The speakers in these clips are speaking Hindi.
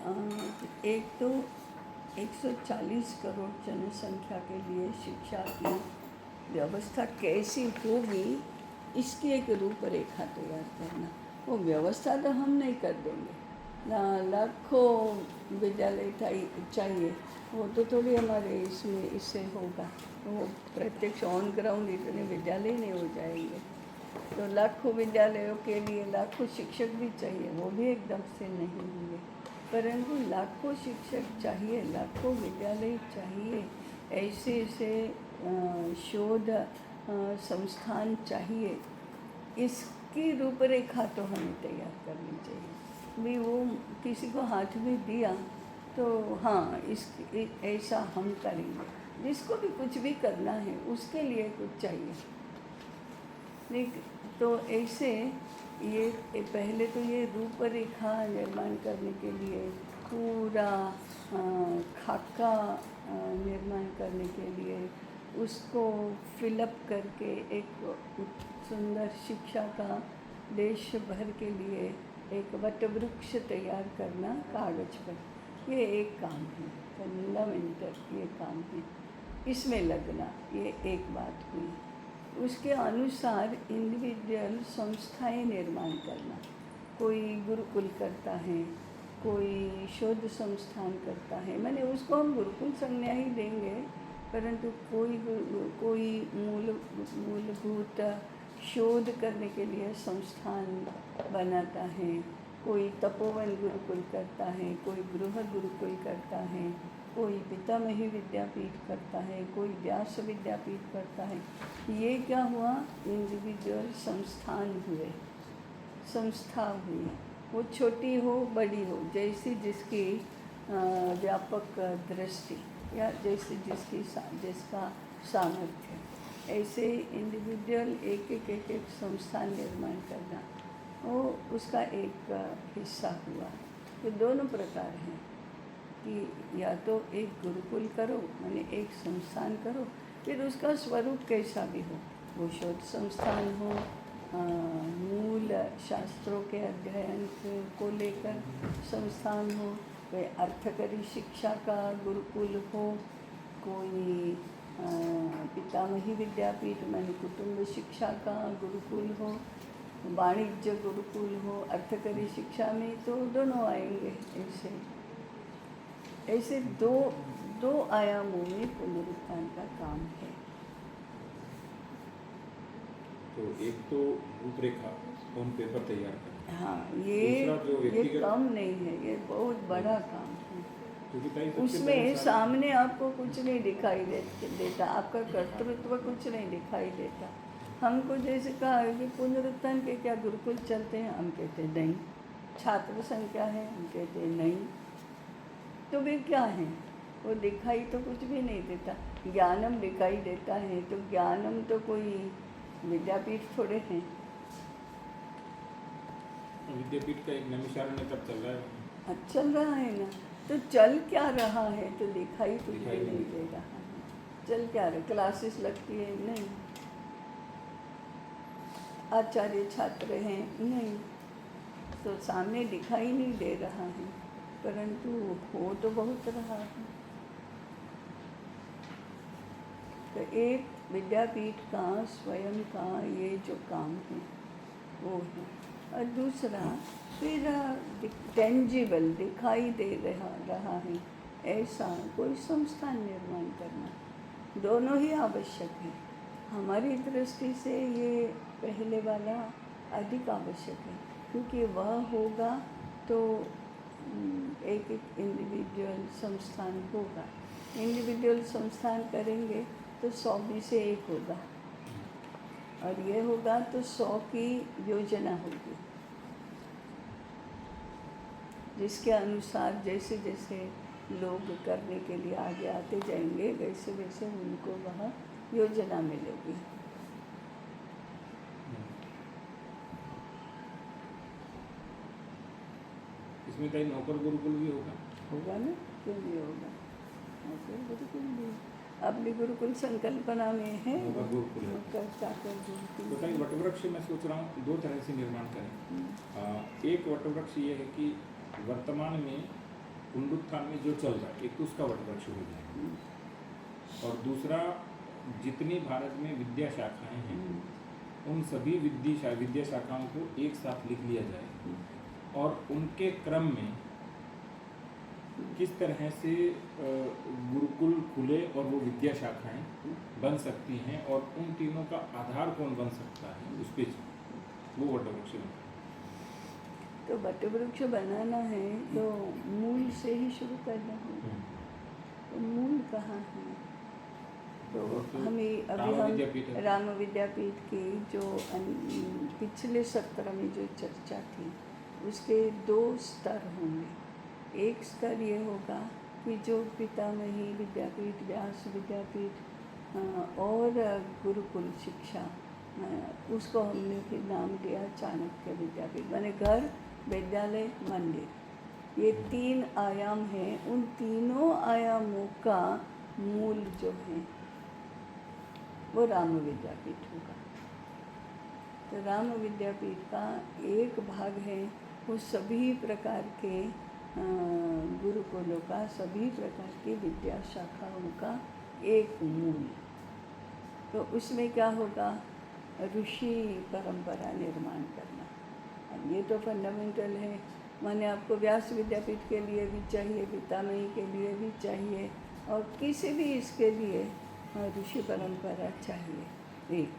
अ, एक तो 140 करोड़ जनसंख्या के लिए शिक्षा की व्यवस्था कैसी होगी, इसकी एक रूपरेखा तैयार करना। वो व्यवस्था तो हम नहीं कर देंगे ना, लाखों विद्यालय चाहिए, वो तो थोड़ी हमारे इससे होगा। वो प्रत्यक्ष ऑन ग्राउंड इतने विद्यालय नहीं हो जाएंगे, तो लाखों विद्यालयों के लिए लाखों शिक्षक भी चाहिए, वो भी एकदम से नहीं होंगे। परंतु लाखों शिक्षक चाहिए, लाखों विद्यालय चाहिए, ऐसे ऐसे शोध संस्थान चाहिए। इसकी रूपरेखा तो हमें तैयार करनी चाहिए। भी वो किसी को हाथ में दिया तो हाँ, ऐसा हम करेंगे। जिसको भी कुछ भी करना है उसके लिए कुछ चाहिए। नहीं तो ऐसे ये पहले तो ये रूपरेखा निर्माण करने के लिए पूरा खाका निर्माण करने के लिए उसको फिलअप करके एक सुंदर शिक्षा का देश भर के लिए एक वटवृक्ष तैयार करना कागज पर, ये एक काम है, फंडामेंटल ये काम है। इसमें लगना, ये एक बात हुई। उसके अनुसार इंडिविजुअल संस्थाएं निर्माण करना। कोई गुरुकुल करता है, कोई शोध संस्थान करता है, मैंने उसको हम गुरुकुल संज्ञा ही देंगे, परंतु कोई मूलभूत शोध करने के लिए संस्थान बनाता है, कोई तपोवन गुरुकुल करता है, कोई गृह गुरुकुल करता है, कोई पितामही विद्यापीठ करता है, कोई व्यास विद्यापीठ करता है। ये क्या हुआ, इंडिविजुअल संस्थान हुए, संस्था हुई, वो छोटी हो बड़ी हो, जैसी जिसकी व्यापक दृष्टि या जैसे जिसका सामर्थ्य, ऐसे इंडिविजुअल एक संस्थान निर्माण करना, वो उसका एक हिस्सा हुआ। तो दोनों प्रकार हैं कि या तो एक गुरुकुल करो, माने एक संस्थान करो, फिर उसका स्वरूप कैसा भी हो, वो शोध संस्थान हो, मूल शास्त्रों के अध्ययन को लेकर संस्थान हो, कोई अर्थकरी शिक्षा का गुरुकुल हो, कोई पितामही विद्यापीठ माने कुटुंब शिक्षा का गुरुकुल हो, वाणिज्य गुरुकुल हो, अर्थकरी शिक्षा में तो दोनों आएंगे। ऐसे दो आयामों में पुनरुत्थान का काम है। तो एक तो रूपरेखा ऑन पेपर तैयार करना, हाँ, ये कम नहीं है, ये बहुत बड़ा काम है। उसमें सामने आपको कुछ नहीं दिखाई देता, आपका कर्तृत्व कुछ नहीं दिखाई देता। हमको जैसे कहा है कि पुनरुत्थान के क्या गुरुकुल चलते हैं, हम कहते नहीं। छात्र संख्या है, हम कहते नहीं। तो वे क्या है, वो दिखाई तो कुछ भी नहीं देता। ज्ञानम दिखाई देता है, तो ज्ञानम तो कोई विद्यापीठ थोड़े हैं। विद्यापीठ का एक नैमिषारण्य तब चल रहा है, चल रहा है ना, तो चल क्या रहा है, तो दिखाई कुछ भी नहीं दे रहा है। चल क्या रहा, क्लासेस लगती है नहीं, आचार्य छात्र हैं नहीं, तो सामने दिखाई नहीं दे रहा है, परंतु हो तो बहुत रहा है। तो एक विद्यापीठ का स्वयं का ये जो काम है वो है, और दूसरा फिर टेंजिबल दिखाई दे रहा है ऐसा कोई संस्थान निर्माण करना, दोनों ही आवश्यक है। हमारी दृष्टि से ये पहले वाला अधिक आवश्यक है, क्योंकि वह होगा तो एक इंडिविजुअल संस्थान होगा। इंडिविजुअल संस्थान करेंगे तो 100 में से एक होगा, और ये होगा तो 100 की योजना होगी, जिसके अनुसार जैसे जैसे लोग करने के लिए आगे आते जाएंगे, वैसे वैसे उनको वह योजना मिलेगी। इसमें कहीं नौकर गुरुकुल भी होगा ना, क्यों नहीं होगा, नौकर गुरुकुल भी अपनी गुरुकुल संकल्पना में है। तो कहीं वटवृक्ष मैं सोच रहा हूँ 2 तरह से निर्माण करें। एक वटवृक्ष ये है कि वर्तमान में पुनरुत्थान में जो चल रहा है, एक तो उसका वटवृक्ष हो जाए, और दूसरा जितनी भारत में विद्या शाखाएं हैं उन सभी विद्या शाखाओं को एक साथ लिख लिया जाए, और उनके क्रम में किस तरह से गुरुकुल खुले और वो विद्या शाखाएं बन सकती हैं, और उन तीनों का आधार कौन बन सकता है, उस पर वो वटवृक्ष बनता है। तो वटवृक्ष बनाना है तो मूल से ही शुरू करना है। तो मूल कहाँ है? तो हमें अभी हम राम विद्यापीठ की जो पिछले सत्र में जो चर्चा थी उसके 2 स्तर होंगे। एक स्तर ये होगा कि जो पितामही विद्यापीठ, व्यास विद्यापीठ और गुरुकुल शिक्षा, उसको हमने फिर नाम दिया चाणक्य विद्यापीठ, माने घर, विद्यालय, मंदिर, ये 3 आयाम हैं। उन तीनों आयामों का मूल जो है वो राम विद्यापीठ होगा। तो राम विद्यापीठ का एक भाग है वो सभी प्रकार के गुरुकुलों का, सभी प्रकार की विद्या शाखाओं का एक मूल। तो उसमें क्या होगा? ऋषि परंपरा निर्माण करना, और ये तो फंडामेंटल है। माने आपको व्यास विद्यापीठ के लिए भी चाहिए, पितामही के लिए भी चाहिए, और किसी भी इसके लिए ऋषि परंपरा चाहिए। एक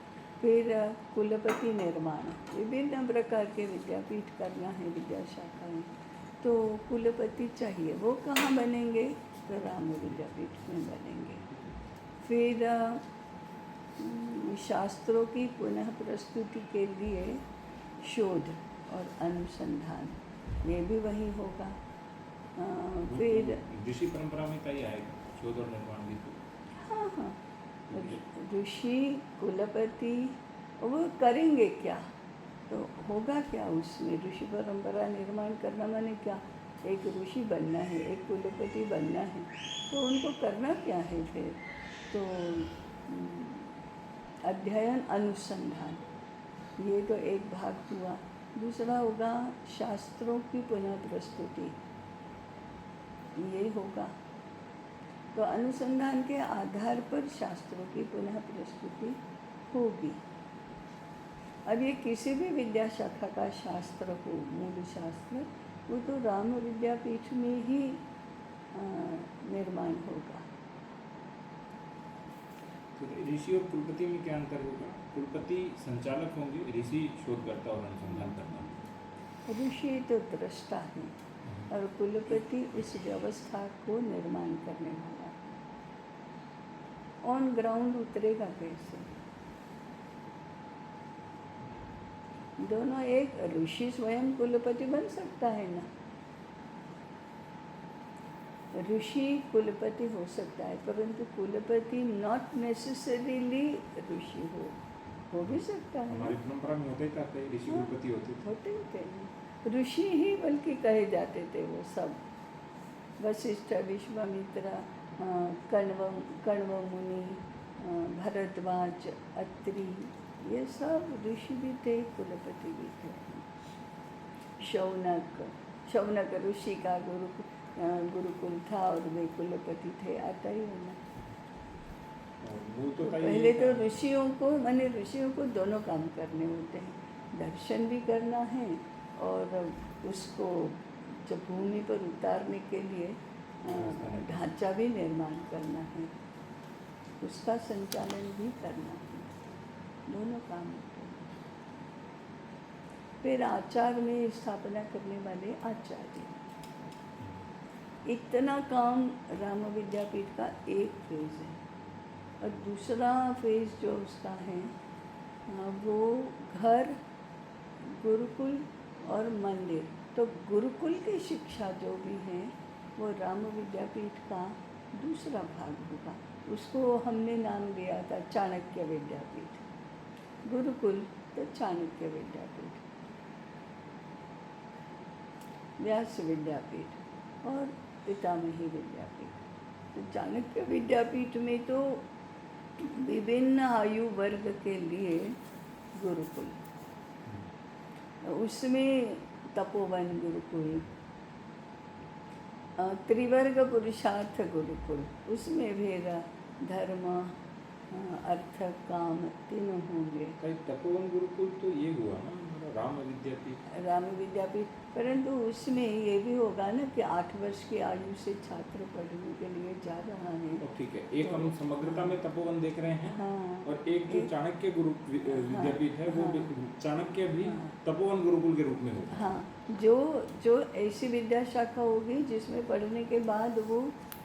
फिर कुलपति निर्माण, विभिन्न प्रकार के विद्यापीठ करना है, विद्या शाखाएँ, तो कुलपति चाहिए। वो कहाँ बनेंगे? तो राम विद्यापीठ में बनेंगे। फिर शास्त्रों की पुनः प्रस्तुति के लिए शोध और अनुसंधान, ये भी वही होगा। फिर ऋषि परंपरा में कहीं आएगा शोध और निर्माण भी। हाँ हाँ, ऋषि कुलपति वो करेंगे क्या? तो होगा क्या उसमें? ऋषि परंपरा निर्माण करना माने क्या? एक ऋषि बनना है, एक कुलपति बनना है, तो उनको करना क्या है फिर? तो अध्ययन अनुसंधान, ये तो एक भाग हुआ। दूसरा होगा शास्त्रों की पुनः प्रस्तुति, ये होगा। तो अनुसंधान के आधार पर शास्त्रों की पुनः प्रस्तुति होगी। अब ये किसी भी विद्या शाखा का शास्त्र हो, मूल शास्त्र, वो तो राम विद्यापीठ में ही निर्माण होगा। तो ऋषि और कुलपति में क्या अंतर होगा? कुलपति संचालक होंगे, ऋषि शोधकर्ता और अनुसंधान करता। ऋषि तो दृष्टा है और कुलपति उस व्यवस्था को निर्माण करने वाला है। ऑन ग्राउंड उतरेगा कैसे? दोनों एक, ऋषि स्वयं कुलपति बन सकता है ना, ऋषि कुलपति हो सकता है, परंतु कुलपति नॉट नेसेसरीली ऋषि हो भी सकता है। हमारी परंपरा में होते था कई ऋषि कुलपति होते थे, ऋषि ही बल्कि कहे जाते थे वो सब। वशिष्ठ, विश्वामित्र, कण्व मुनि, भरद्वाज, अत्रि, ये सब ऋषि भी थे, कुलपति भी थे। शौनक ऋषि का गुरुकुल था और वे कुलपति थे, आता ही होना। तो पहले तो ऋषियों को दोनों काम करने होते हैं, दर्शन भी करना है और उसको जब भूमि पर उतारने के लिए ढांचा भी निर्माण करना है, उसका संचालन भी करना है, दोनों काम होते हैं। फिर आचार में स्थापना करने वाले आचार्य, इतना काम राम विद्यापीठ का एक फेज है। और दूसरा फेज जो उसका है वो घर, गुरुकुल और मंदिर। तो गुरुकुल की शिक्षा जो भी है वो राम विद्यापीठ का दूसरा भाग होगा। उसको हमने नाम दिया था चाणक्य विद्यापीठ। गुरुकुल तो चाणक्य विद्यापीठ, व्यास विद्यापीठ और पितामही विद्यापीठ। तो चाणक्य विद्यापीठ में तो विभिन्न आयु वर्ग के लिए गुरुकुल, उसमें तपोवन गुरुकुल, त्रिवर्ग पुरुषार्थ गुरुकुल, उसमें भी धर्म अर्थ काम तीनों होंगे। कई तपोवन गुरुकुल तो ये हुआ ना हमारा राम विद्यापीठ। राम विद्यापीठ, परंतु उसमें ये भी होगा ना कि 8 वर्ष की आयु से छात्र पढ़ने के लिए जा रहा है। तो ठीक है, एक हम समग्रता में तपोवन देख रहे हैं। हाँ, और एक जो चाणक्य गुरु विद्यापीठ है वो चाणक्य भी तपोवन गुरुकुल के रूप में होगा। हाँ, जो ऐसी विद्या शाखा होगी जिसमें पढ़ने के बाद वो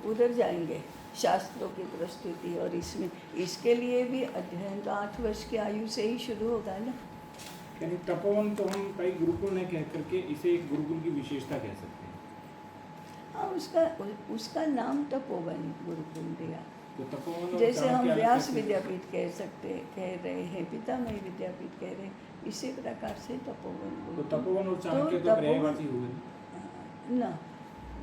उधर जाएंगे, शास्त्रों की प्रस्तुति, और इसके लिए भी अध्ययन तो 8 वर्ष की आयु से ही शुरू होगा ना। यानी तपोवन तो हम कई गुरुकुल नहीं कह करके इसे एक गुरुकुल की विशेषता कह सकते हैं। हाँ, उसका नाम तपोवन गुरुकुल दिया। तो तपोवन और जैसे हम चाणक्य व्यास कैसे- विद्यापीठ कह रहे हैं, पितामही विद्यापीठ कह रहे हैं, इसी प्रकार से तपोवन तो गुरुकुल। तपोवन और चाणक्य तो पर्यायवाची हुए ना,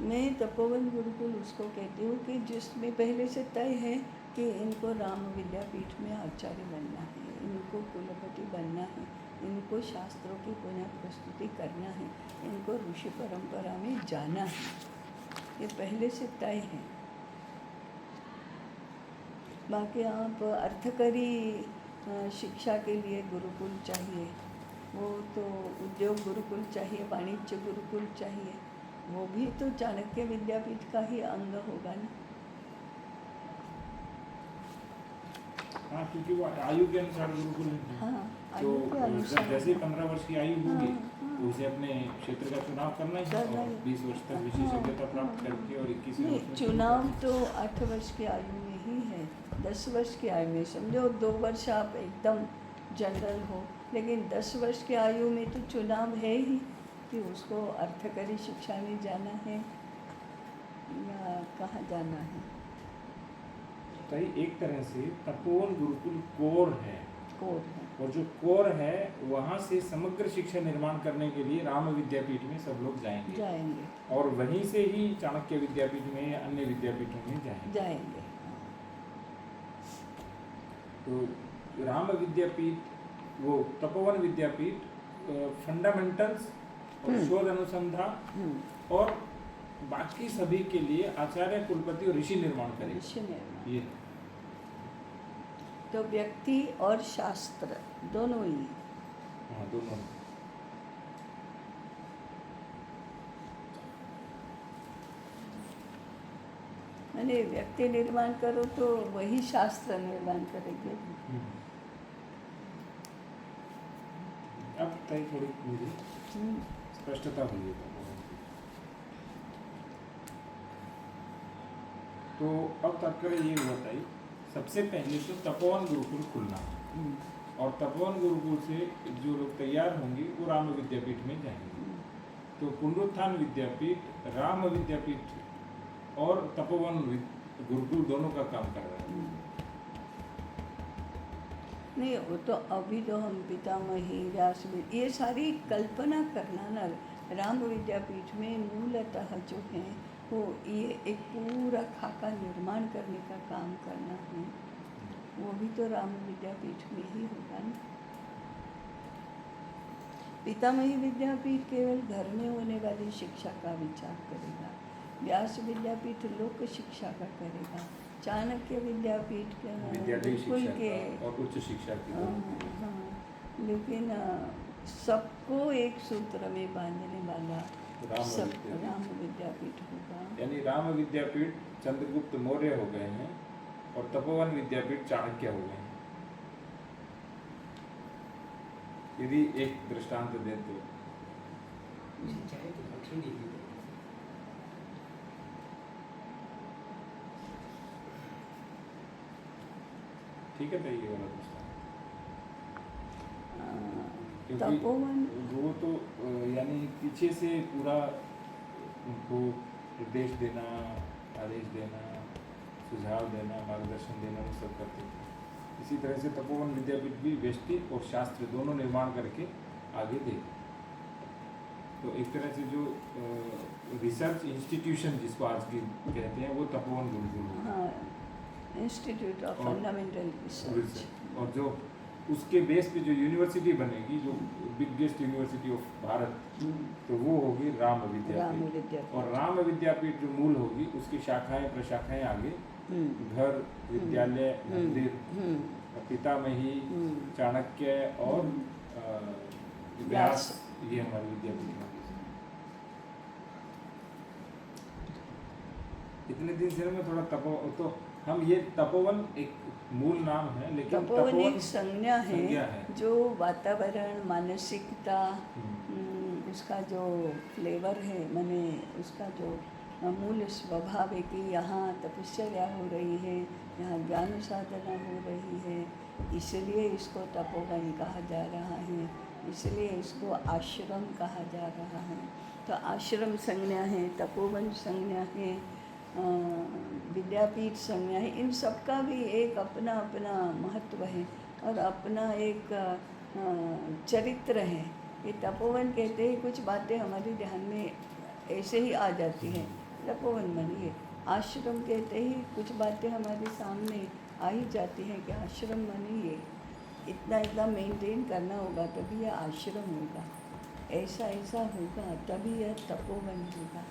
मैं तपोवन गुरुकुल उसको कहती हूँ कि जिसमें पहले से तय है कि इनको राम विद्यापीठ में आचार्य बनना है, इनको कुलपति बनना है, इनको शास्त्रों की पुनः प्रस्तुति करना है, इनको ऋषि परंपरा में जाना है, ये पहले से तय है। बाकी आप अर्थकरी शिक्षा के लिए गुरुकुल चाहिए, वो तो उद्योग गुरुकुल चाहिए, वाणिज्य गुरुकुल चाहिए, वो भी तो चाणक्य विद्यापीठ का ही अंग होगा ना। हाँ, क्योंकि वो आयु के अनुसार गुरुकुल है। हाँ, तो आयु के अनुसार। जैसे 15 वर्ष की आयु होगी हाँ, तो उसे अपने क्षेत्र का चुनाव करना ही है और 20 वर्ष तक विशेषज्ञता प्राप्त करके और 21 नहीं, वर्ष में चुनाव तो 8 वर्ष की आयु में ही है। 10 वर्ष की आयु में समझो 2 वर्ष आप एकदम जनरल हो, लेकिन 10 वर्ष की आयु में तो चुनाव है ही कि उसको अर्थकरी शिक्षा में जाना है या कहाँ जाना है। तो एक तरह से तपोवन गुरुकुल कोर है, कोर है। और जो कोर है वहाँ से समग्र शिक्षा निर्माण करने के लिए राम विद्यापीठ में सब लोग जाएंगे और वहीं से ही चाणक्य विद्यापीठ में या अन्य विद्यापीठों में जाएंगे। तो राम विद्यापीठ, वो तपोवन विद्यापीठ फंडामेंटल्स और शोध अनुसंधान और बाकी सभी के लिए आचार्य, कुलपति और ऋषि निर्माण करेंगे। ये तो व्यक्ति और शास्त्र दोनों ही। हाँ, दोनों। मैंने व्यक्ति निर्माण करो तो वही शास्त्र निर्माण करेंगे। अब तय थोड़ी मुझे स्पष्टता हुई है। तो अब तात्पर्य ये हुआ था, सबसे पहले तो तपोवन गुरुकुल खुलना, और तपोवन गुरुकुल से जो लोग तैयार होंगे वो राम विद्यापीठ में जाएंगे। तो पुनरुत्थान विद्यापीठ, राम विद्यापीठ और तपोवन गुरुकुल दोनों का काम कर रहा है। नहीं, वो तो अभी तो हम पितामही, व्यास, ये सारी कल्पना करना ना। राम विद्यापीठ में मूलतः जो है वो ये एक पूरा खाका निर्माण करने का काम करना है, वो भी तो राम विद्यापीठ में ही होगा ना। पितामही विद्यापीठ केवल घर में होने वाली शिक्षा का विचार करेगा, व्यास विद्यापीठ लोक शिक्षा का करेगा, चाणक्य विद्यापीठ के गुरुकुल के और उच्च शिक्षा की। हाँ, लेकिन सबको एक सूत्र में बांधने वाला राम विद्यापीठ होगा। यानी राम विद्यापीठ चंद्रगुप्त मौर्य हो गए हैं और तपोवन विद्यापीठ चाणक्य हो गए हैं, यदि एक दृष्टांत दें तो। ठीक है, तो ये वाला दृष्टांत, क्योंकि वो तो यानी पीछे से पूरा उनको निर्देश देना, आदेश देना, सुझाव देना, मार्गदर्शन देना, वो सब करते थे। इसी तरह से तपोवन विद्यापीठ भी व्यष्टि और शास्त्र दोनों निर्माण करके आगे दे। तो एक तरह से जो रिसर्च इंस्टीट्यूशन जिसको आज की कहते हैं वो Tapovan Gurukul, institute of fundamental research, और जो उसके बेस पे जो यूनिवर्सिटी बनेगी, जो बिगेस्ट यूनिवर्सिटी ऑफ भारत, तो वो होगी राम राम विद्यापीठ। विद्यापीठ। और राम विद्यापीठ जो मूल होगी, उसकी शाखाएं प्रशाखाएं आगे घर, विद्यालय, मंदिर, पितामही, चाणक्य और व्यास, ये हमारी विद्यापीठ होगी। इतने दिन से मैं थोड़ा तो हम ये तपोवन एक मूल नाम है, लेकिन तपोवन एक संज्ञा संज्ञा है है। जो वातावरण, मानसिकता, उसका जो फ्लेवर है, माने उसका जो मूल स्वभाव है कि यहाँ तपश्चर्या हो रही है, यहाँ ज्ञान साधना हो रही है, इसलिए इसको तपोवन कहा जा रहा है, इसलिए इसको आश्रम कहा जा रहा है। तो आश्रम संज्ञा है, तपोवन संज्ञा है, विद्यापीठ संज्ञा है। इन सब का भी एक अपना अपना महत्व है और अपना एक चरित्र है। ये तपोवन कहते ही कुछ बातें हमारे ध्यान में ऐसे ही आ जाती हैं, तपोवन बनिए। आश्रम कहते ही कुछ बातें हमारे सामने आ ही जाती हैं कि आश्रम बनिए, इतना इतना मेंटेन करना होगा तभी यह आश्रम होगा, ऐसा ऐसा होगा तभी यह तपोवन होगा।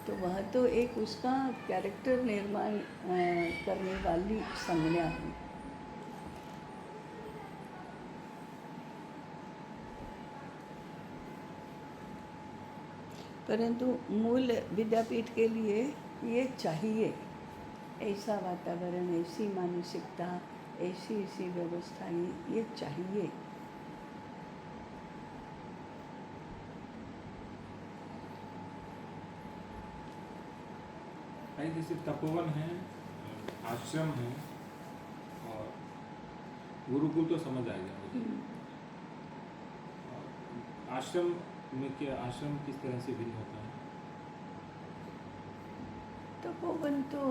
तो वह तो एक उसका कैरेक्टर निर्माण करने वाली संज्ञा है। परंतु मूल विद्यापीठ के लिए ये चाहिए, ऐसा वातावरण, ऐसी मानसिकता, ऐसी ऐसी व्यवस्था, ये चाहिए। जैसे तपोवन है, आश्रम है और गुरुकुल तो समझ आ गया मुझे। आश्रम में क्या, आश्रम किस तरह से भिन्न होता है? तपोवन तो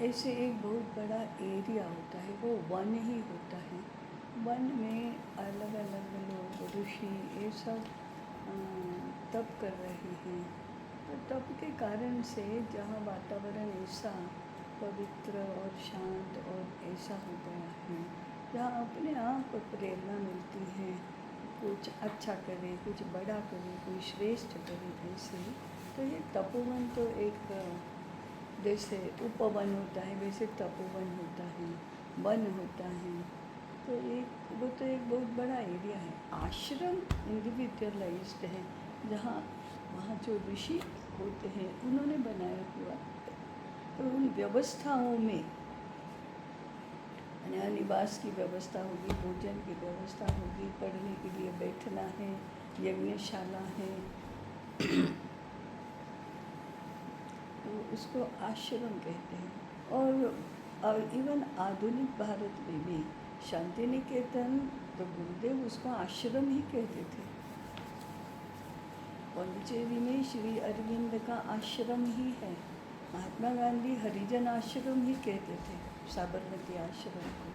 ऐसे एक बहुत बड़ा एरिया होता है, वो वन ही होता है। वन में अलग अलग लोग, ऋषि, ये सब तप कर रहे हैं। तो तप के कारण से जहाँ वातावरण ऐसा पवित्र और शांत और ऐसा हो गया है, जहाँ अपने आप प्रेरणा मिलती है, कुछ अच्छा करे, कुछ बड़ा करे, कोई श्रेष्ठ करे, ऐसे। तो ये तपोवन तो एक जैसे उपवन होता है वैसे तपोवन होता है, वन होता है। तो वो तो एक बहुत बड़ा एरिया है। आश्रम इंडिविजुअलाइज्ड है, जहाँ वहाँ जो ऋषि होते हैं उन्होंने बनाया हुआ, तो उन व्यवस्थाओं में यहाँ निवास की व्यवस्था होगी, भोजन की व्यवस्था होगी, पढ़ने के लिए बैठना है, यज्ञशाला है, तो उसको आश्रम कहते हैं। और इवन आधुनिक भारत में भी शांति निकेतन, तो गुरुदेव उसको आश्रम ही कहते थे। पौंडीचेरी में श्री अरविंद का आश्रम ही है। महात्मा गांधी हरिजन आश्रम ही कहते थे साबरमती आश्रम को।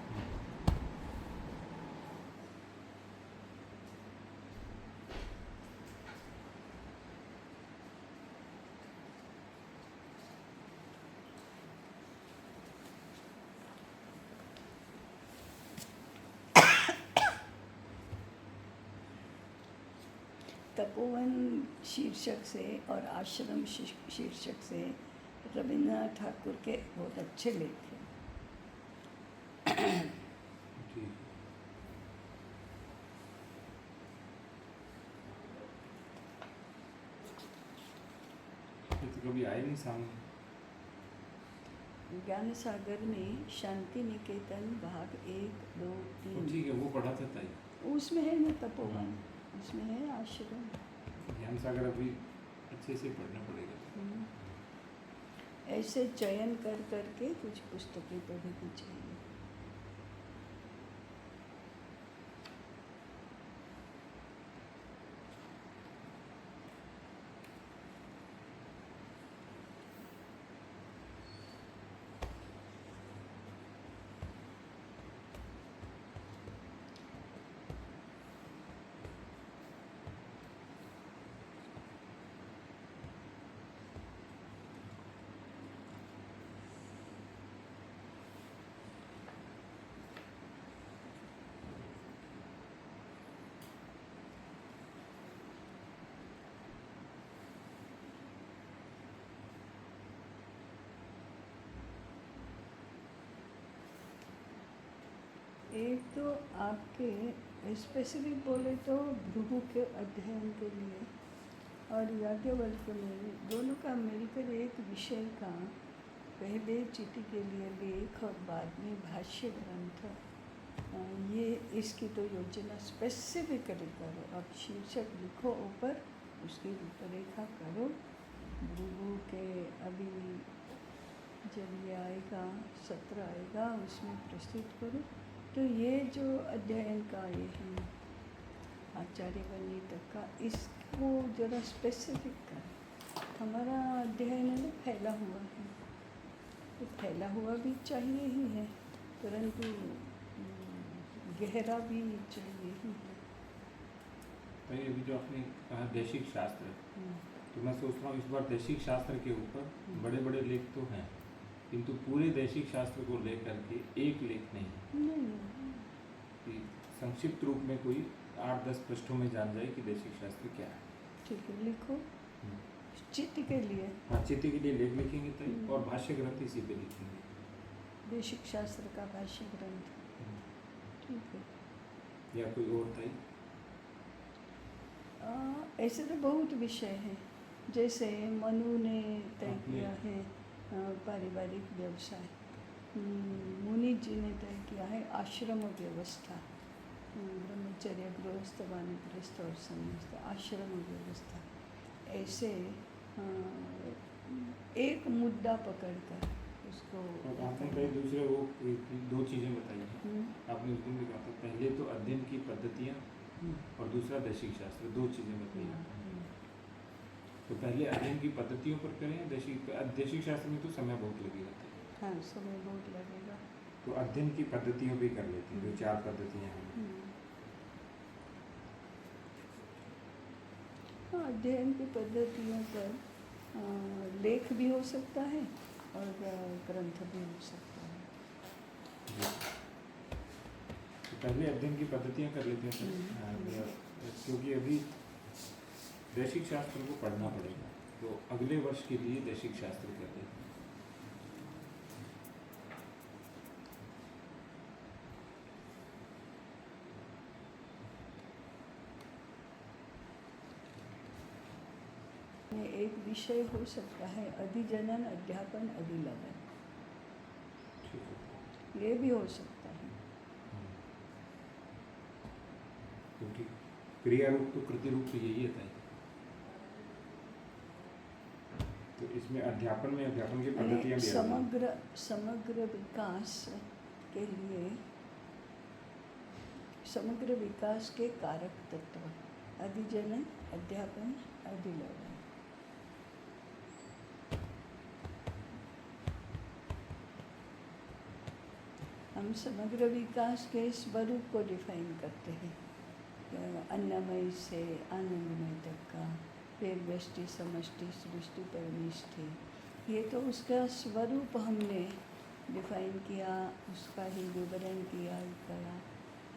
तपोवन शीर्षक से और आश्रम शीर्षक से रविन्द्रनाथ ठाकुर के बहुत अच्छे लेख हैं। तो कभी आए नहीं सामने। ज्ञान सागर में शांति निकेतन भाग 1, 2, 3, ठीक है, वो पढ़ा था ताई। उसमें है ना तपोवन, उसमें है आश्रम। ज्ञान सागर अभी अच्छे से पढ़ना पड़ेगा। ऐसे चयन कर करके कुछ पुस्तकें पढ़नी चाहिए। एक तो आपके स्पेसिफिक बोले तो भृगु के अध्ययन के लिए और याज्ञवल्क्य में दोनों का मिलकर एक विषय का पहले चिति के लिए लेख और बाद में भाष्य ग्रंथ, ये इसकी तो योजना स्पेसिफिकली करो। अब शीर्षक लिखो ऊपर, उसकी रूपरेखा करो। भृगु के अभी जब ये आएगा, सत्र आएगा, उसमें प्रस्तुत करो। तो ये जो अध्ययन का ये है आचार्य बनने तक का, इसको ज़रा स्पेसिफिक कर। हमारा अध्ययन है ना फैला हुआ है, तो फैला हुआ भी चाहिए ही है, परंतु गहरा भी चाहिए ही है। भाई अभी जो आपने कहा दैशिक शास्त्र, तो मैं सोच रहा हूँ इस बार दैशिक शास्त्र के ऊपर बड़े बड़े लेख तो हैं, किंतु पूरे दैशिक शास्त्र को लेकर के एक लेख नहीं कि संक्षिप्त रूप में कोई 8-10 पृष्ठों में जान जाए कि दैशिक शास्त्र क्या है। ठीक है, लिखो चित्त के लिए। हाँ, चित्त के लिए लेख लिखेंगे तो, और भाष्य ग्रंथ इसी पे लिखेंगे, दैशिक शास्त्र का भाष्य ग्रंथ। ठीक है, या कोई और था? ऐसे तो बहुत विषय हैं, जैसे मनु ने तय किया है पारिवारिक व्यवसाय, मुनि जी ने तय किया है आश्रम व्यवस्था, ब्रह्मचर्य, गृहस्थ, वानप्रस्थ और संन्यास्त, आश्रम व्यवस्था। ऐसे एक मुद्दा पकड़कर उसको। और आपने कई दूसरे वो 2 चीज़ें बताई हैं। आपने उस दिन भी कहा था, पहले तो अध्ययन की पद्धतियाँ और दूसरा दैशिक शास्त्र, 2 चीज़ें बताई हैं। तो पहले अध्ययन की पद्धतियों पर करें। दैशिक शास्त्र में तो समय बहुत लगेगा। हाँ, समय बहुत लगेगा, तो अध्ययन की पद्धतियों भी कर लेते हैं, जो 4 पद्धतियाँ हैं। हाँ, अध्ययन की पद्धतियों पर लेख भी हो सकता है और ग्रंथ भी हो सकता है। तो पहले अध्ययन की पद्धतियाँ कर लेते हैं, क्योंकि अभी दैशिक शास्त्र को पढ़ना पड़ेगा, तो अगले वर्ष के लिए दैशिक शास्त्र कर लेते हैं। एक विषय हो सकता है अधिजनन, अध्यापन, अधिलवन, ये भी हो सकता है। क्योंकि क्रिया रूप तो कृति रूप तो यही होता है। तो इसमें अध्यापन में अध्यापन की पद्धतियाँ भी समग्र विकास के लिए, समग्र विकास के कारक तत्व अधिजनन, अध्यापन, अधिलवन। हम समग्र विकास के स्वरूप को डिफाइन करते हैं, अन्नमय से आनंदमय तक का, फिर व्यष्टि, समष्टि, सृष्टि, परमेष्टि, ये तो उसका स्वरूप हमने डिफाइन किया, उसका ही विवरण किया।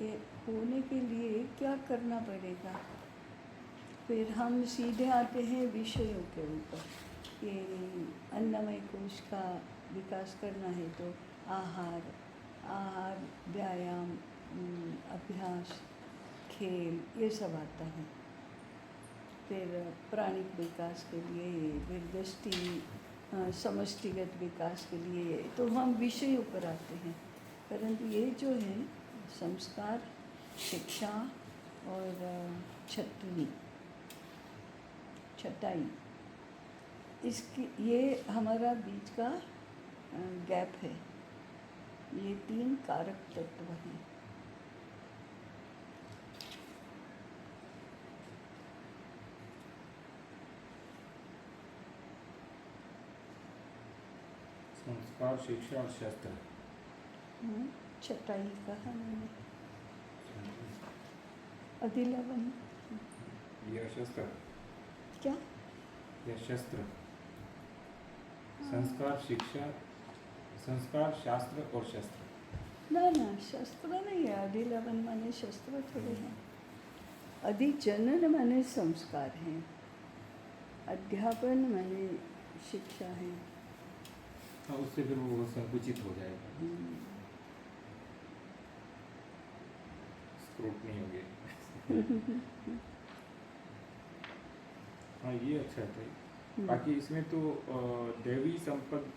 ये होने के लिए क्या करना पड़ेगा। फिर हम सीधे आते हैं विषयों के ऊपर कि अन्नमय कोश का विकास करना है तो आहार, व्यायाम, अभ्यास, खेल, ये सब आता है। फिर प्राणिक विकास के लिए, फिर व्यष्टि समष्टिगत विकास के लिए, तो हम विषयों पर आते हैं। परंतु ये जो है संस्कार, शिक्षा और छटाई, इसकी ये हमारा बीच का गैप है। ये 3 कारक तत्व हैं। संस्कार, शिक्षा और शास्त्र। छटाई कहा मैंने, अधिलवन। यह शस्त्र क्या? यह शस्त्र, संस्कार, शिक्षा, संस्कार, शास्त्र और शस्त्र। ना, शस्त्र नहीं है। अधिलवन माने शस्त्र थोड़े हैं। अधिजनन माने संस्कार हैं, अध्यापन माने शिक्षा है। हाँ, उससे फिर वो संकुचित हो जाएगा। फ्रूट नहीं होगी। हाँ ये अच्छा था। बाकी इसमें तो दैवी संपद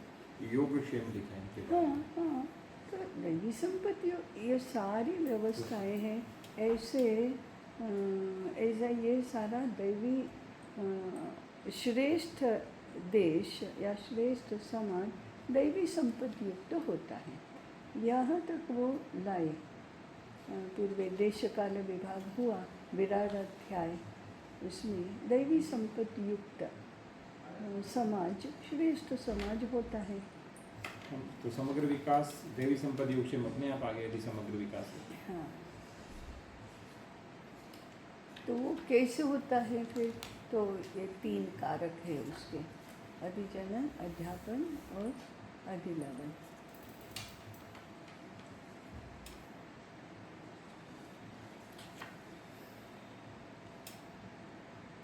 योग क्षेम लिखा है इनके बारे हाँ में। हाँ, तो दैवी संपत्ति ये सारी व्यवस्थाएं हैं ऐसे ऐसा ये सारा दैवी श्रेष्ठ देश या श्रेष्ठ समाज दैवी संपत्ति युक्त होता है, यहाँ तक वो लाए। फिर वे देश काल विभाग हुआ, विराट अध्याय, उसमें दैवी संपत्ति युक्त समाज श्रेष्ठ समाज होता है। तो समग्र विकास दैवी संपत्ति योग क्षेम अपने आप आ गया यदि समग्र विकास है। हाँ, तो वो कैसे होता है फिर? तो ये 3 कारक है उसके, अधिजनन, अध्यापन और अधिलवन।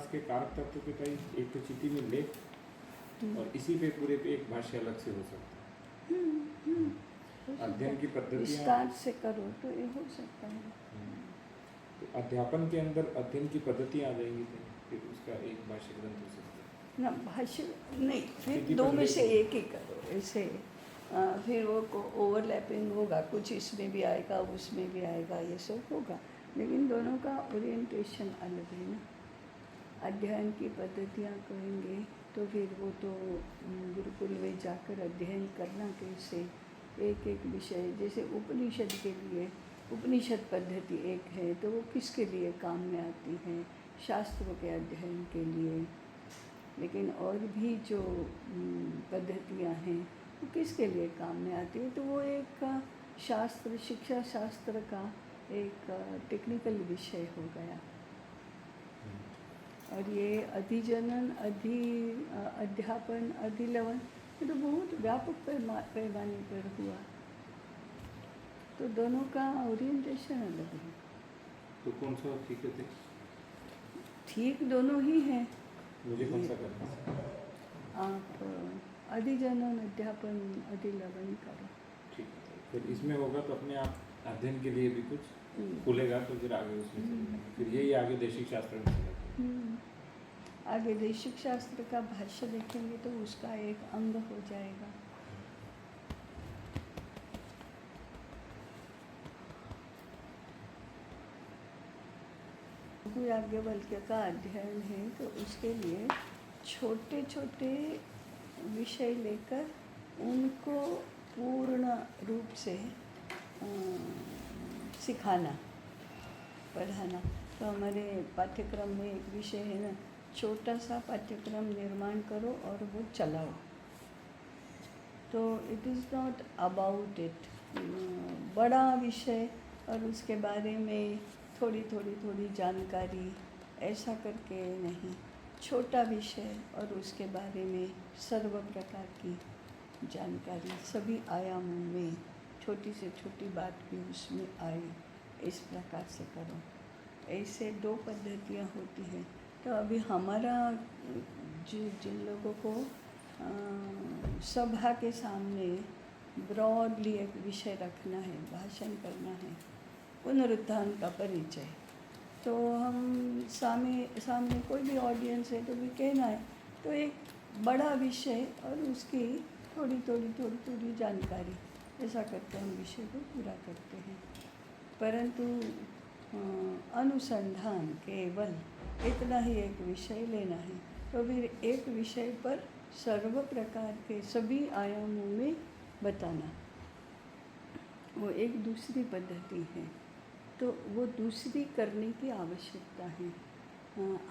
के कारक तत्व के कई, एक तो चिट्ठी में लेख और इसी पे पूरे पे एक भाष्य अलग से हो सकता है। अध्ययन की पद्धतियाँ विस्तार से करो तो ये हो सकता है। तो अध्यापन के अंदर अध्ययन की पद्धतियाँ आ जाएंगी, तो फिर उसका एक भाष्य ग्रंथ हो सकता है ना, भाष्य नहीं, फिर चिट्ठी 2 पर में लेख से हो। एक ही करो ऐसे। फिर वो ओवरलैपिंग होगा, कुछ इसमें भी आएगा उसमें भी आएगा, ये सब होगा, लेकिन दोनों का ओरिएंटेशन अलग है ना। अध्ययन की पद्धतियाँ कहेंगे तो फिर वो तो गुरुकुल में जाकर अध्ययन करना कैसे, एक एक विषय, जैसे उपनिषद के लिए उपनिषद पद्धति एक है तो वो किसके लिए काम में आती है, शास्त्रों के अध्ययन के लिए। लेकिन और भी जो पद्धतियाँ हैं वो किसके लिए काम में आती है, तो वो एक शास्त्र, शिक्षा शास्त्र का एक टेक्निकल विषय हो गया। और ये अधिजनन, अध्यापन, अधिलवन, ये तो बहुत व्यापक पैमाने पर हुआ, तो दोनों का ओरिएंटेशन अलग है। तो कौन सा ठीक है? ठीक दोनों ही हैं। मुझे कौन सा करना है? आप अधिजनन, अध्यापन, अधिलवन करो। ठीक है, फिर इसमें होगा तो अपने आप अध्ययन के लिए भी कुछ खुलेगा, तो फिर आगे उसमें चलेंगे। फिर यही आगे देशिक शास्त्र में चलेगा। आगे देशिक शास्त्र का भाष्य देखेंगे तो उसका एक अंग हो जाएगा। याज्ञवल्क्य का अध्ययन है तो उसके लिए छोटे छोटे विषय लेकर उनको पूर्ण रूप से सिखाना, पढ़ाना। तो हमारे पाठ्यक्रम में एक विषय है ना, छोटा सा पाठ्यक्रम निर्माण करो और वो चलाओ। तो it is not about it बड़ा विषय और उसके बारे में थोड़ी जानकारी, ऐसा करके नहीं, छोटा विषय और उसके बारे में सर्व प्रकार की जानकारी, सभी आयामों में छोटी से छोटी बात भी उसमें आए, इस प्रकार से करो। ऐसे 2 पद्धतियाँ होती हैं। तो अभी हमारा जिन लोगों को सभा के सामने ब्रॉडली एक विषय रखना है, भाषण करना है, पुनरुत्थान का परिचय, तो हम सामने कोई भी ऑडियंस है तो भी कहना है, तो एक बड़ा विषय और उसकी थोड़ी जानकारी, ऐसा करके हम विषय को पूरा करते हैं। परंतु अनुसंधान केवल इतना ही एक विषय लेना है, तो फिर एक विषय पर सर्व प्रकार के सभी आयामों में बताना, वो एक दूसरी पद्धति है। तो वो दूसरी करने की आवश्यकता है।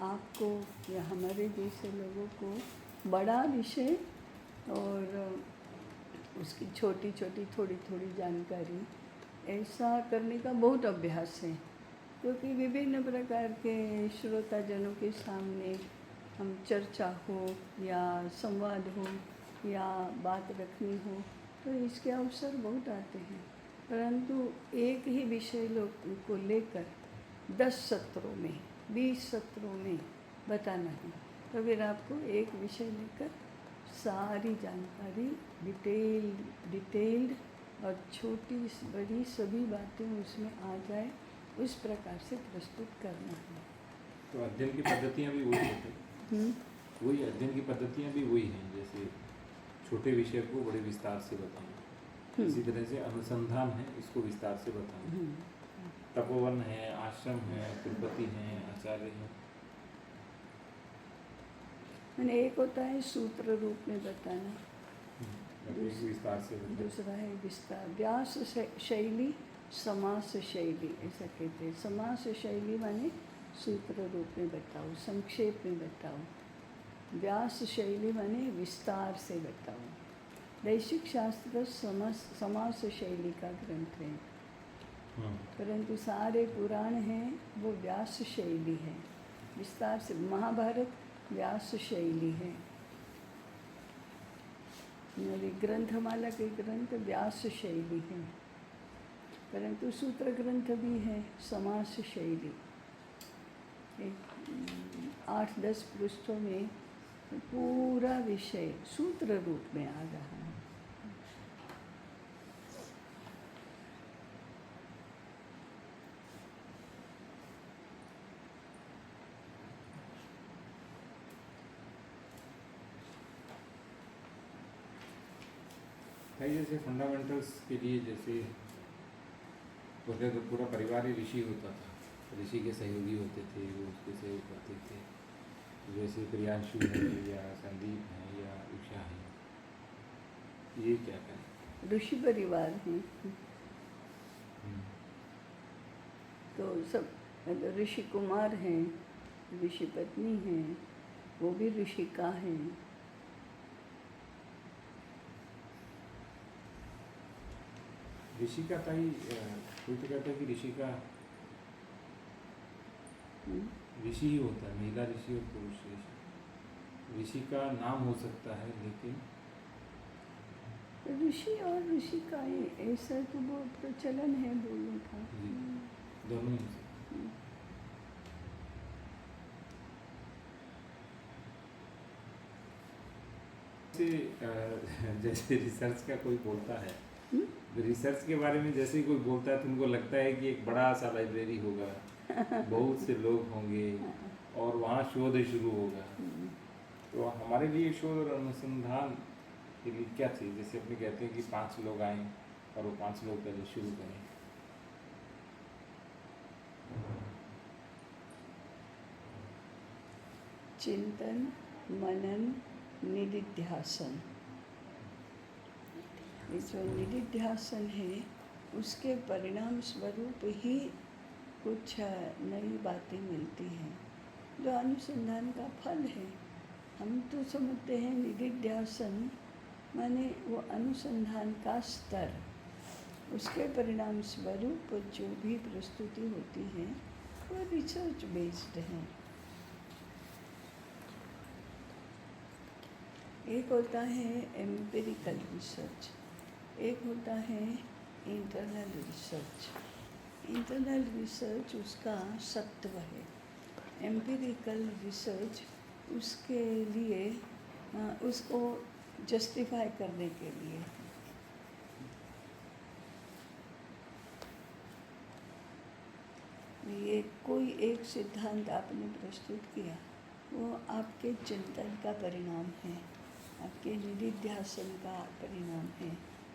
आपको या हमारे जैसे लोगों को बड़ा विषय और उसकी छोटी थोड़ी जानकारी, ऐसा करने का बहुत अभ्यास है, क्योंकि विभिन्न प्रकार के श्रोताजनों के सामने हम चर्चा हो या संवाद हो या बात रखनी हो, तो इसके अवसर बहुत आते हैं। परंतु एक ही विषय को लेकर 10 सत्रों में, 20 सत्रों में बताना है, तो फिर आपको एक विषय लेकर सारी जानकारी डिटेल्ड और छोटी बड़ी सभी बातें उसमें आ जाए, उस प्रकार से प्रस्तुत करना है। तो अध्ययन की पद्धतियाँ भी वही होती हैं, वही अध्ययन की पद्धतियाँ भी वही हैं, जैसे छोटे विषय को बड़े विस्तार से बताना, इसी तरह से अनुसंधान है, इसको विस्तार से बताना। तपोवन है, आश्रम है, कुलपति हैं, आचार्य हैं। मैंने एक होता है सूत्र रूप में बताना, विस्तार से बताना। दूसरा है विस्तार। व्यास शैली, समास शैली, ऐसा कहते हैं। समास शैली माने सूत्र रूप में बताओ, संक्षेप में बताओ। व्यास शैली माने विस्तार से बताओ। वैशिक शास्त्र समास शैली का ग्रंथ है, परंतु सारे पुराण हैं वो व्यास शैली है, विस्तार से। महाभारत व्यास शैली है, मेरी ग्रंथमाला के ग्रंथ व्यास शैली है, परंतु सूत्र ग्रंथ भी है समास शैली। 8-10 पृष्ठों में पूरा विषय सूत्र रूप में आ रहा है। जैसे फंडामेंटल्स के लिए, जैसे पहले तो पूरा परिवार ही ऋषि होता था, ऋषि के सहयोगी होते थे, वो उसके सहयोग करते थे। जैसे प्रियांशु है या संदीप है या उषा है, ये क्या करें? ऋषि परिवार हैं तो सब, ऋषि कुमार हैं, ऋषि पत्नी हैं, वो भी ऋषिका हैं। ऋषिका ताई, कोई तो कहता है कि ऋषिका ऋषि ही होता है, महिला ऋषि और पुरुष ऋषि। ऋषि का नाम हो सकता है, लेकिन ऋषि और ऋषिकाएं ऐसा तो बहुत प्रचलन है बोलने का। दोनों ही हो सकते हैं। जैसे रिसर्च का कोई बोलता है, रिसर्च के बारे में जैसे ही कोई बोलता है तो उनको लगता है कि एक बड़ा सा लाइब्रेरी होगा, बहुत से लोग होंगे और वहाँ शोध शुरू होगा। तो हमारे लिए शोध और अनुसंधान के लिए क्या चाहिए? जैसे अपने कहते हैं कि 5 लोग आएँ और वो 5 लोग पहले शुरू करें। चिंतन, मनन, निधिध्यासन। ये जो निधिध्यासन है उसके परिणाम स्वरूप ही कुछ नई बातें मिलती हैं, जो अनुसंधान का फल है। हम तो समझते हैं निधिध्यासन माने वो अनुसंधान का स्तर, उसके परिणाम स्वरूप जो भी प्रस्तुति होती है वो रिसर्च बेस्ड है। एक होता है एम्पिरिकल रिसर्च, एक होता है इंटरनल रिसर्च। इंटरनल रिसर्च उसका सत्व है, एम्पिरिकल रिसर्च उसके लिए उसको जस्टिफाई करने के लिए। ये कोई एक सिद्धांत आपने प्रस्तुत किया, वो आपके चिंतन का परिणाम है, आपके निधिध्यासन का परिणाम है,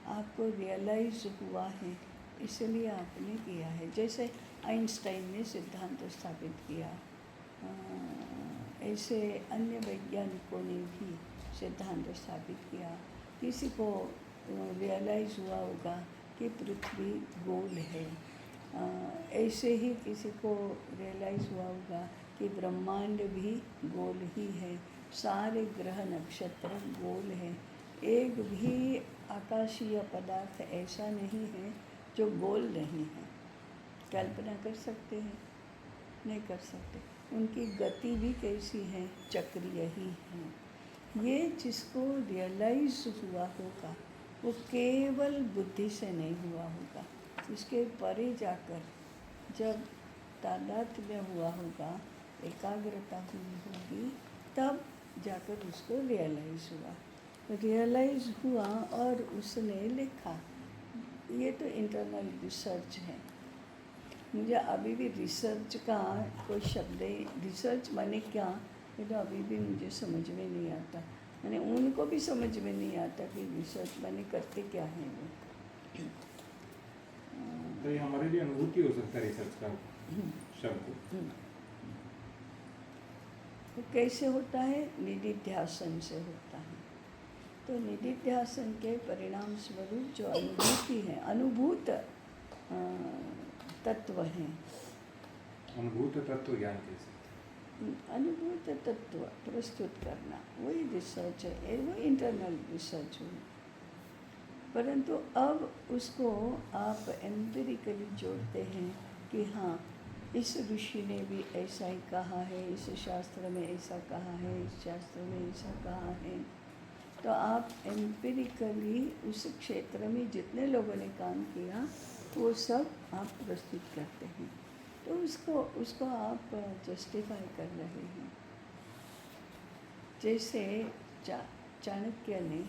आपको रियलाइज हुआ है, इसलिए आपने किया है। जैसे आइंस्टाइन ने सिद्धांत स्थापित किया, ऐसे अन्य वैज्ञानिकों ने भी सिद्धांत स्थापित किया। किसी को रियलाइज हुआ होगा कि पृथ्वी गोल है, ऐसे ही किसी को रियलाइज हुआ होगा कि ब्रह्मांड भी गोल ही है, सारे ग्रह नक्षत्र गोल हैं, एक भी आकाशीय पदार्थ ऐसा नहीं है जो गोल नहीं है। कल्पना कर सकते हैं? नहीं कर सकते। उनकी गति भी कैसी है? चक्रीय ही है। ये जिसको रियलाइज हुआ होगा वो केवल बुद्धि से नहीं हुआ होगा, इसके परे जाकर जब तादात्म्य में हुआ होगा, एकाग्रता हुई होगी, तब जाकर उसको रियलाइज हुआ। रियलाइज हुआ और उसने लिखा। ये तो इंटरनल रिसर्च है। मुझे अभी भी रिसर्च का कोई शब्द है, रिसर्च माने क्या, ये तो अभी भी मुझे समझ में नहीं आता। मैंने उनको भी समझ में नहीं आता कि रिसर्च माने करते क्या है वो। तो ये हमारे लिए अनुभूति हो सकता है रिसर्च का शब्द। तो कैसे होता है? निधिध्यासन से होता है। तो निधिध्यासन के परिणाम स्वरूप जो अनुभूति है, अनुभूत तत्व हैं। अनुभूत तत्व ज्ञान कैसे? अनुभूत तत्व प्रस्तुत करना वही रिसर्च है, वो इंटरनल रिसर्च हुई। परंतु अब उसको आप एम्पिरिकली जोड़ते हैं कि हाँ, इस ऋषि ने भी ऐसा ही कहा है, इस शास्त्र में ऐसा कहा है, इस शास्त्र में ऐसा कहा है। तो आप एम्पिरिकली उस क्षेत्र में जितने लोगों ने काम किया वो सब आप प्रस्तुत करते हैं। तो उसको आप जस्टिफाई कर रहे हैं। जैसे चाणक्य ने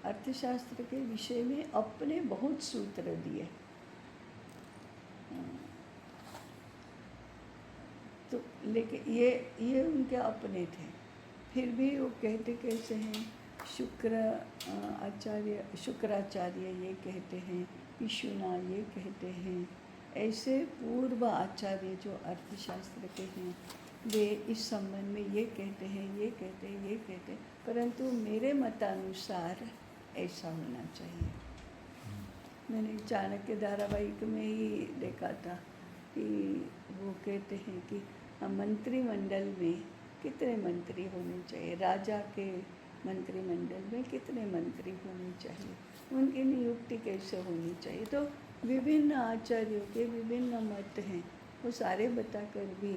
अर्थशास्त्र के विषय में अपने बहुत सूत्र दिए। तो लेकिन ये उनके अपने थे, फिर भी वो कहते कैसे हैं, शुक्राचार्य ये कहते हैं, पिशुना ये कहते हैं। ऐसे पूर्व आचार्य जो अर्थशास्त्र के हैं वे इस संबंध में ये कहते हैं, ये कहते हैं, ये कहते हैं, परंतु मेरे मतानुसार ऐसा होना चाहिए। मैंने चाणक्य धारावाहिक में ही देखा था कि वो कहते हैं कि मंत्रिमंडल में कितने मंत्री होने चाहिए, राजा के मंत्रिमंडल में कितने मंत्री होने चाहिए, उनकी नियुक्ति कैसे होनी चाहिए। तो विभिन्न आचार्यों के विभिन्न मत हैं, वो सारे बताकर भी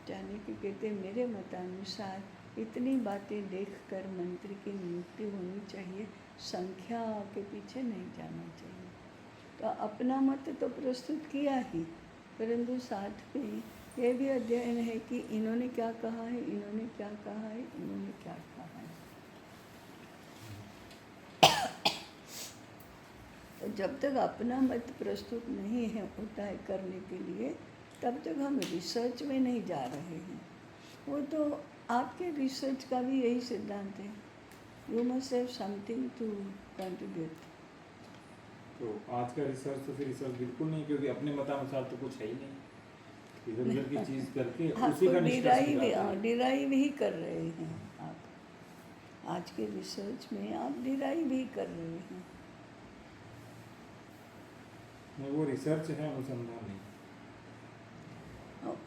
चाणक्य कहते मेरे मतानुसार इतनी बातें देखकर मंत्री की नियुक्ति होनी चाहिए, संख्या के पीछे नहीं जाना चाहिए। तो अपना मत तो प्रस्तुत किया ही, परंतु साथ में यह भी अध्ययन है कि इन्होंने क्या कहा है, इन्होंने क्या कहा है, इन्होंने क्या कहा है। तो जब तक अपना मत प्रस्तुत नहीं है होता है करने के लिए, तब तक हम रिसर्च में नहीं जा रहे हैं। वो तो आपके रिसर्च का भी यही सिद्धांत है, you must have something to contribute. तो आज का रिसर्च तो फिर रिसर्च बिल्कुल नहीं, क्योंकि अपने मतानुसार तो कुछ है ही नहीं, इधर उधर की चीज करके उसी का निष्कर्ष निकालते हैं। डिराइव ही कर रहे हैं आप। आज के रिसर्च में आप डिराइव ही कर रहे हैं। नहीं, वो रिसर्च है, अनुसंधान नहीं।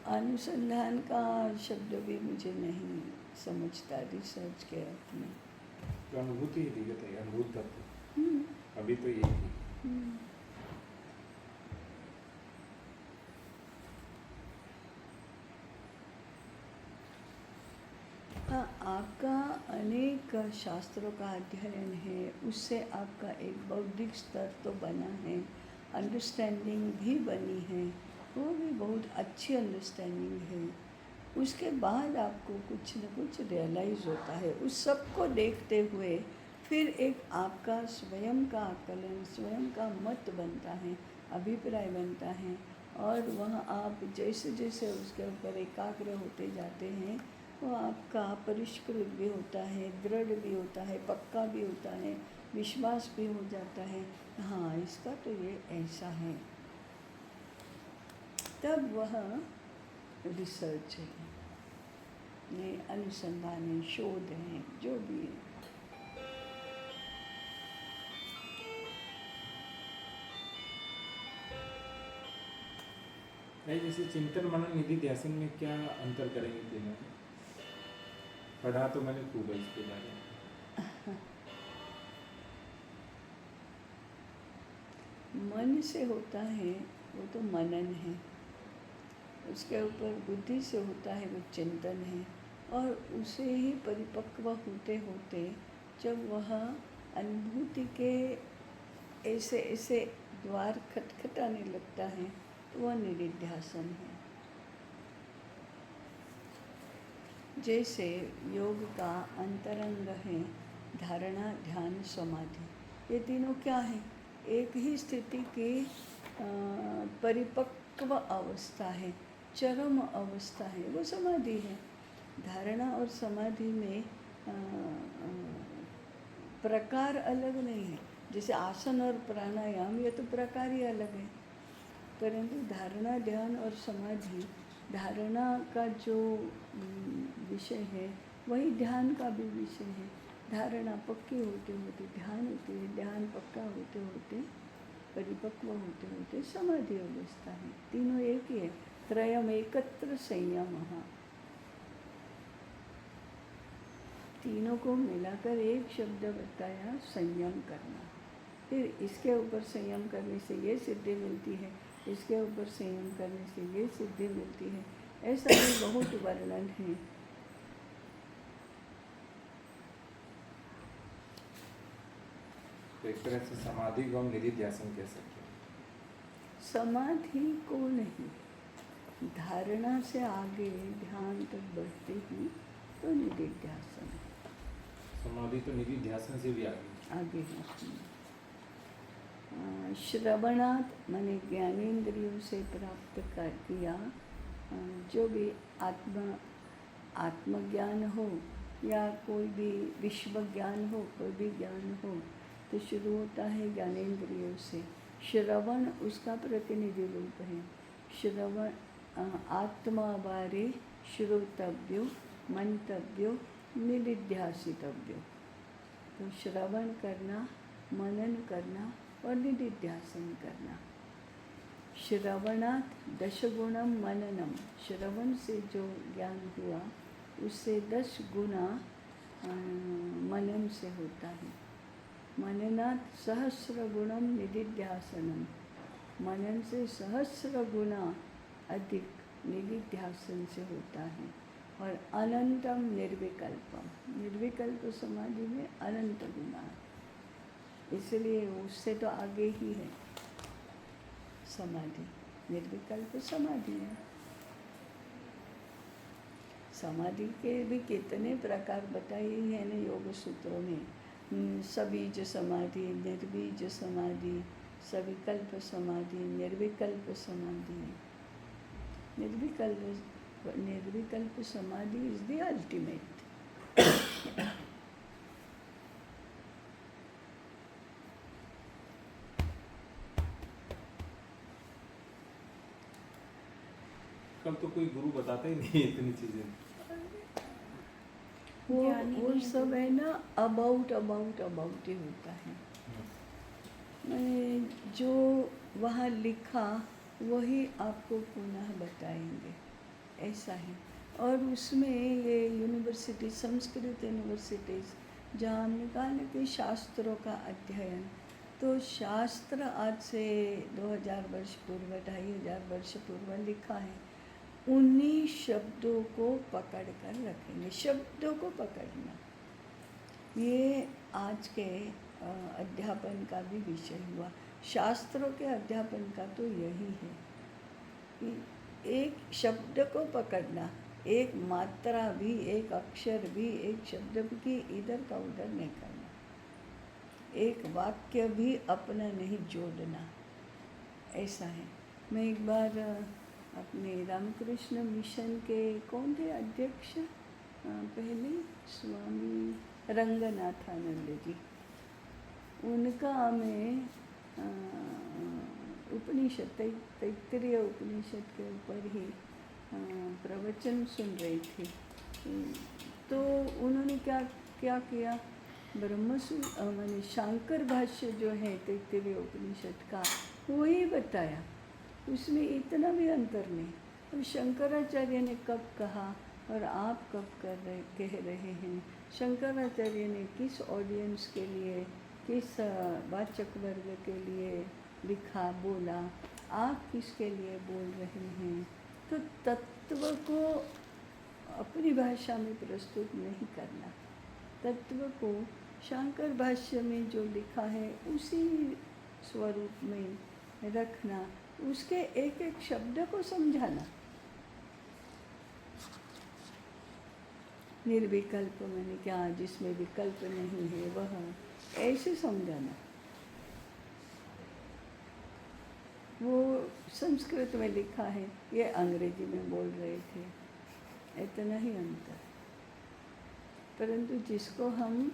अनुसंधान का शब्द भी मुझे नहीं समझता रिसर्च के अर्थ में। तो अनुभूति ही दिगत है, अनुभूत तत्व अभी तो यही थी। हाँ, आपका अनेक शास्त्रों का अध्ययन है, उससे आपका एक बौद्धिक स्तर तो बना है, अंडरस्टैंडिंग भी बनी है, वो भी बहुत अच्छी अंडरस्टैंडिंग है। उसके बाद आपको कुछ न कुछ रियलाइज़ होता है। उस सब को देखते हुए फिर एक आपका स्वयं का आकलन, स्वयं का मत बनता है, अभिप्राय बनता है, और वह आप जैसे जैसे उसके ऊपर एकाग्र होते जाते हैं, वो आपका परिष्कृत भी होता है, दृढ़ भी होता है, पक्का भी होता है, विश्वास भी हो जाता है, हाँ इसका तो ये ऐसा है। तब वह रिसर्च है, ये अनुसंधान है, शोध है, जो भी है। नहीं, जैसे चिंतन मनन निधि ध्यान में क्या अंतर करेंगे तीनों? पढ़ा तो मैंने खूब है इसके बारे में। मन से होता है वो तो मनन है, उसके ऊपर बुद्धि से होता है वो चिंतन है, और उसे ही परिपक्व होते होते जब वह अनुभूति के ऐसे ऐसे द्वार खटखटाने लगता है तो वह निधिध्यासन है। जैसे योग का अंतरंग है धारणा, ध्यान, समाधि, ये तीनों क्या है? एक ही स्थिति की परिपक्व अवस्था है, चरम अवस्था है, वो समाधि है। धारणा और समाधि में प्रकार अलग नहीं है। जैसे आसन और प्राणायाम, ये तो प्रकार ही अलग है, परंतु धारणा, ध्यान और समाधि, धारणा का जो विषय है वही ध्यान का भी विषय है। धारणा पक्की होते होते ध्यान होती है, ध्यान पक्का होते होते परिपक्व होते होते समाधि अवस्था है। तीनों एक ही है। त्रयम एकत्र संयमः, तीनों को मिलाकर एक शब्द बताया, संयम करना। फिर इसके ऊपर संयम करने से ये सिद्धि मिलती है, इसके ऊपर संयम करने से ये सिद्धि मिलती है, ऐसा भी बहुत वर्णन है। तो एक तरह से समाधि को हम निधिध्यासन कह सकते हैं। समाधि को नहीं, धारणा से आगे ध्यान तक बढ़ते ही तो निधिध्यासन है। समाधि तो निधिध्यासन से भी आगे है। श्रवणात् माने ज्ञानेंद्रियों से प्राप्त कर किया जो भी आत्मज्ञान हो या कोई भी विश्व ज्ञान हो, कोई भी ज्ञान हो, तो शुरू होता है ज्ञानेंद्रियों से। श्रवण उसका प्रतिनिधि रूप है। श्रवण आत्मा बारे श्रोतव्यो मंतव्यो निधिध्यासितव्यो। तो श्रवण करना, मनन करना और निधिध्यासन करना। श्रवणात् दशगुणम मननम, श्रवण से जो ज्ञान हुआ उससे 10 गुना मनन से होता है। मननात् सहस्र गुणम निधिध्यासनम, मनन से सहस्र गुना अधिक निधिध्यासन से होता है। और अनंतम निर्विकल्पम, निर्विकल्प समाधि में अनंत गुना है, इसलिए उससे तो आगे ही है समाधि। निर्विकल्प समाधि है। समाधि के भी कितने प्रकार बताए हैं ना योग सूत्रों में। सबीज समाधि, निर्बीज समाधि, सविकल्प समाधि, निर्विकल्प समाधि। निर्विकल्प समाधि इज द अल्टीमेट। कल तो कोई गुरु बताता ही नहीं इतनी चीजें। वो सब है ना अबाउट ही होता है। मैंने जो वहाँ लिखा वही आपको पुनः बताएंगे, ऐसा है। और उसमें ये यूनिवर्सिटी, संस्कृत यूनिवर्सिटीज़ जहाँ हमने कहा ना कि शास्त्रों का अध्ययन, तो शास्त्र आज से 2000 वर्ष पूर्व, 2500 वर्ष पूर्व लिखा है। उन्हीं शब्दों को पकड़ कर रखेंगे, शब्दों को पकड़ना, ये आज के अध्यापन का भी विषय हुआ। शास्त्रों के अध्यापन का तो यही है कि एक शब्द को पकड़ना, एक मात्रा भी, एक अक्षर भी, एक शब्द भी इधर का उधर नहीं करना, एक वाक्य भी अपना नहीं जोड़ना, ऐसा है। मैं एक बार अपने रामकृष्ण मिशन के कौन थे अध्यक्ष पहले, स्वामी रंगनाथानंद जी, उनका मैं उपनिषद, तैत्तिरीय उपनिषद के ऊपर ही प्रवचन सुन रही थी। तो उन्होंने क्या किया, ब्रह्मसूत्र माने शांकर भाष्य जो है तैत्तिरीय उपनिषद का, वही बताया। उसमें इतना भी अंतर नहीं। और शंकराचार्य ने कब कहा और आप कब कह रहे हैं, शंकराचार्य ने किस ऑडियंस के लिए, किस वाचक वर्ग के लिए लिखा, बोला, आप किसके लिए बोल रहे हैं। तो तत्व को अपनी भाषा में प्रस्तुत नहीं करना, तत्व को शांकर भाष्य में जो लिखा है उसी स्वरूप में रखना, उसके एक एक शब्द को समझाना। निर्विकल्प मैंने क्या, जिसमें विकल्प नहीं है वह, ऐसे समझाना। वो संस्कृत में लिखा है, ये अंग्रेजी में बोल रहे थे, इतना ही अंतर। परंतु जिसको हम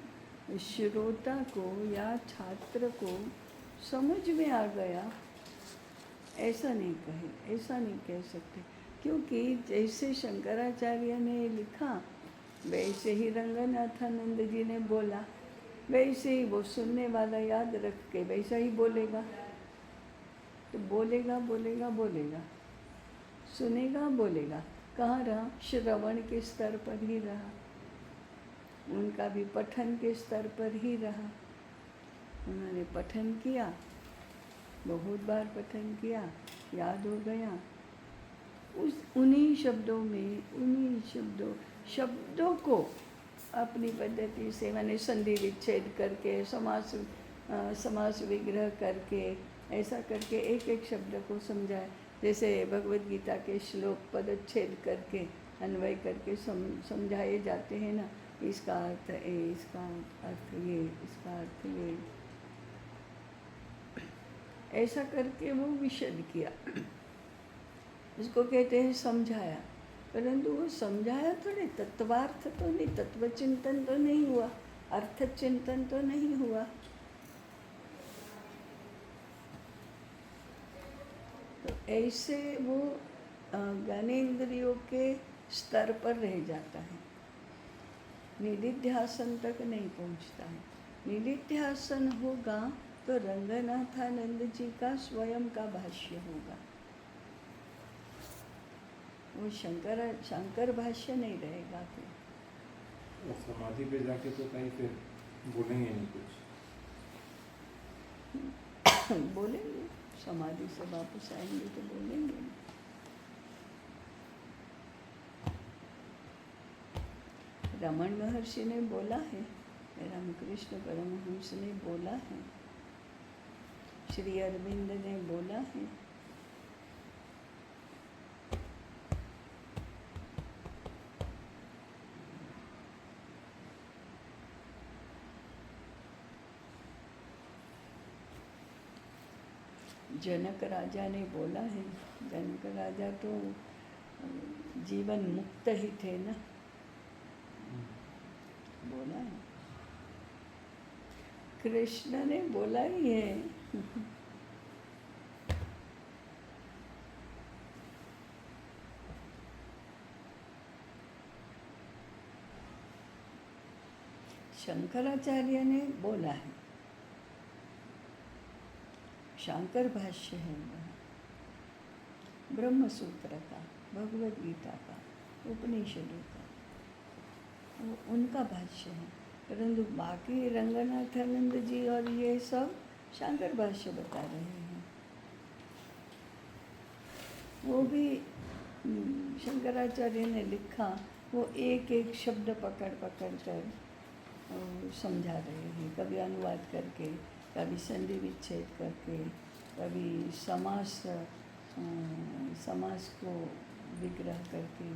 श्रोता को या छात्र को समझ में आ गया, ऐसा नहीं कह सकते, क्योंकि जैसे शंकराचार्य ने लिखा वैसे ही रंगनाथानंद जी ने बोला, वैसे ही वो सुनने वाला याद रख के वैसा ही बोलेगा। तो बोलेगा बोलेगा बोलेगा, सुनेगा बोलेगा, कहाँ रहा? श्रवण के स्तर पर ही रहा, उनका भी पठन के स्तर पर ही रहा। उन्होंने पठन किया, बहुत बार पठन किया, याद हो गया। उन्हीं शब्दों को अपनी पद्धति से, मैंने संधि विच्छेद करके, समास विग्रह करके, ऐसा करके एक एक शब्द को समझाए। जैसे भगवद गीता के श्लोक पदच्छेद करके, अन्वय करके समझाए जाते हैं ना, इसका अर्थ ये, इसका अर्थ ये, इसका अर्थ ये, ऐसा करके वो विशद किया। इसको कहते हैं समझाया। परंतु वो समझाया थोड़े, तत्वार्थ तो नहीं, तत्व चिंतन तो नहीं हुआ, अर्थ चिंतन तो नहीं हुआ। तो ऐसे वो ज्ञानेंद्रियों के स्तर पर रह जाता है, निधिध्यासन तक नहीं पहुंचता है। निधिध्यासन होगा तो रंगनाथानंद जी का स्वयं का भाष्य होगा, वो शंकर भाष्य नहीं रहेगा। फिर समाधि पे जाके तो कहीं फिर बोलेंगे नहीं कुछ। बोलेंगे, समाधि से वापस आएंगे तो बोलेंगे। रमन महर्षि ने बोला है, रामकृष्ण परमहंस ने बोला है, श्री अरविंद ने बोला है, जनक राजा ने बोला है। जनक राजा तो जीवन मुक्त ही थे ना, बोला है। कृष्ण ने बोला ही है। शंकराचार्य ने बोला है, शंकर भाष्य है ब्रह्म सूत्र का, भगवद गीता का, उपनिषदों का, वो उनका भाष्य है। परंतु बाकी रंगनाथानंद जी और ये सब शंकर भाष्य बता रहे हैं। वो भी शंकराचार्य ने लिखा, वो एक एक शब्द पकड़ पकड़ कर समझा रहे हैं, कभी अनुवाद करके, कभी संधि विच्छेद करके, कभी समास को विग्रह करके।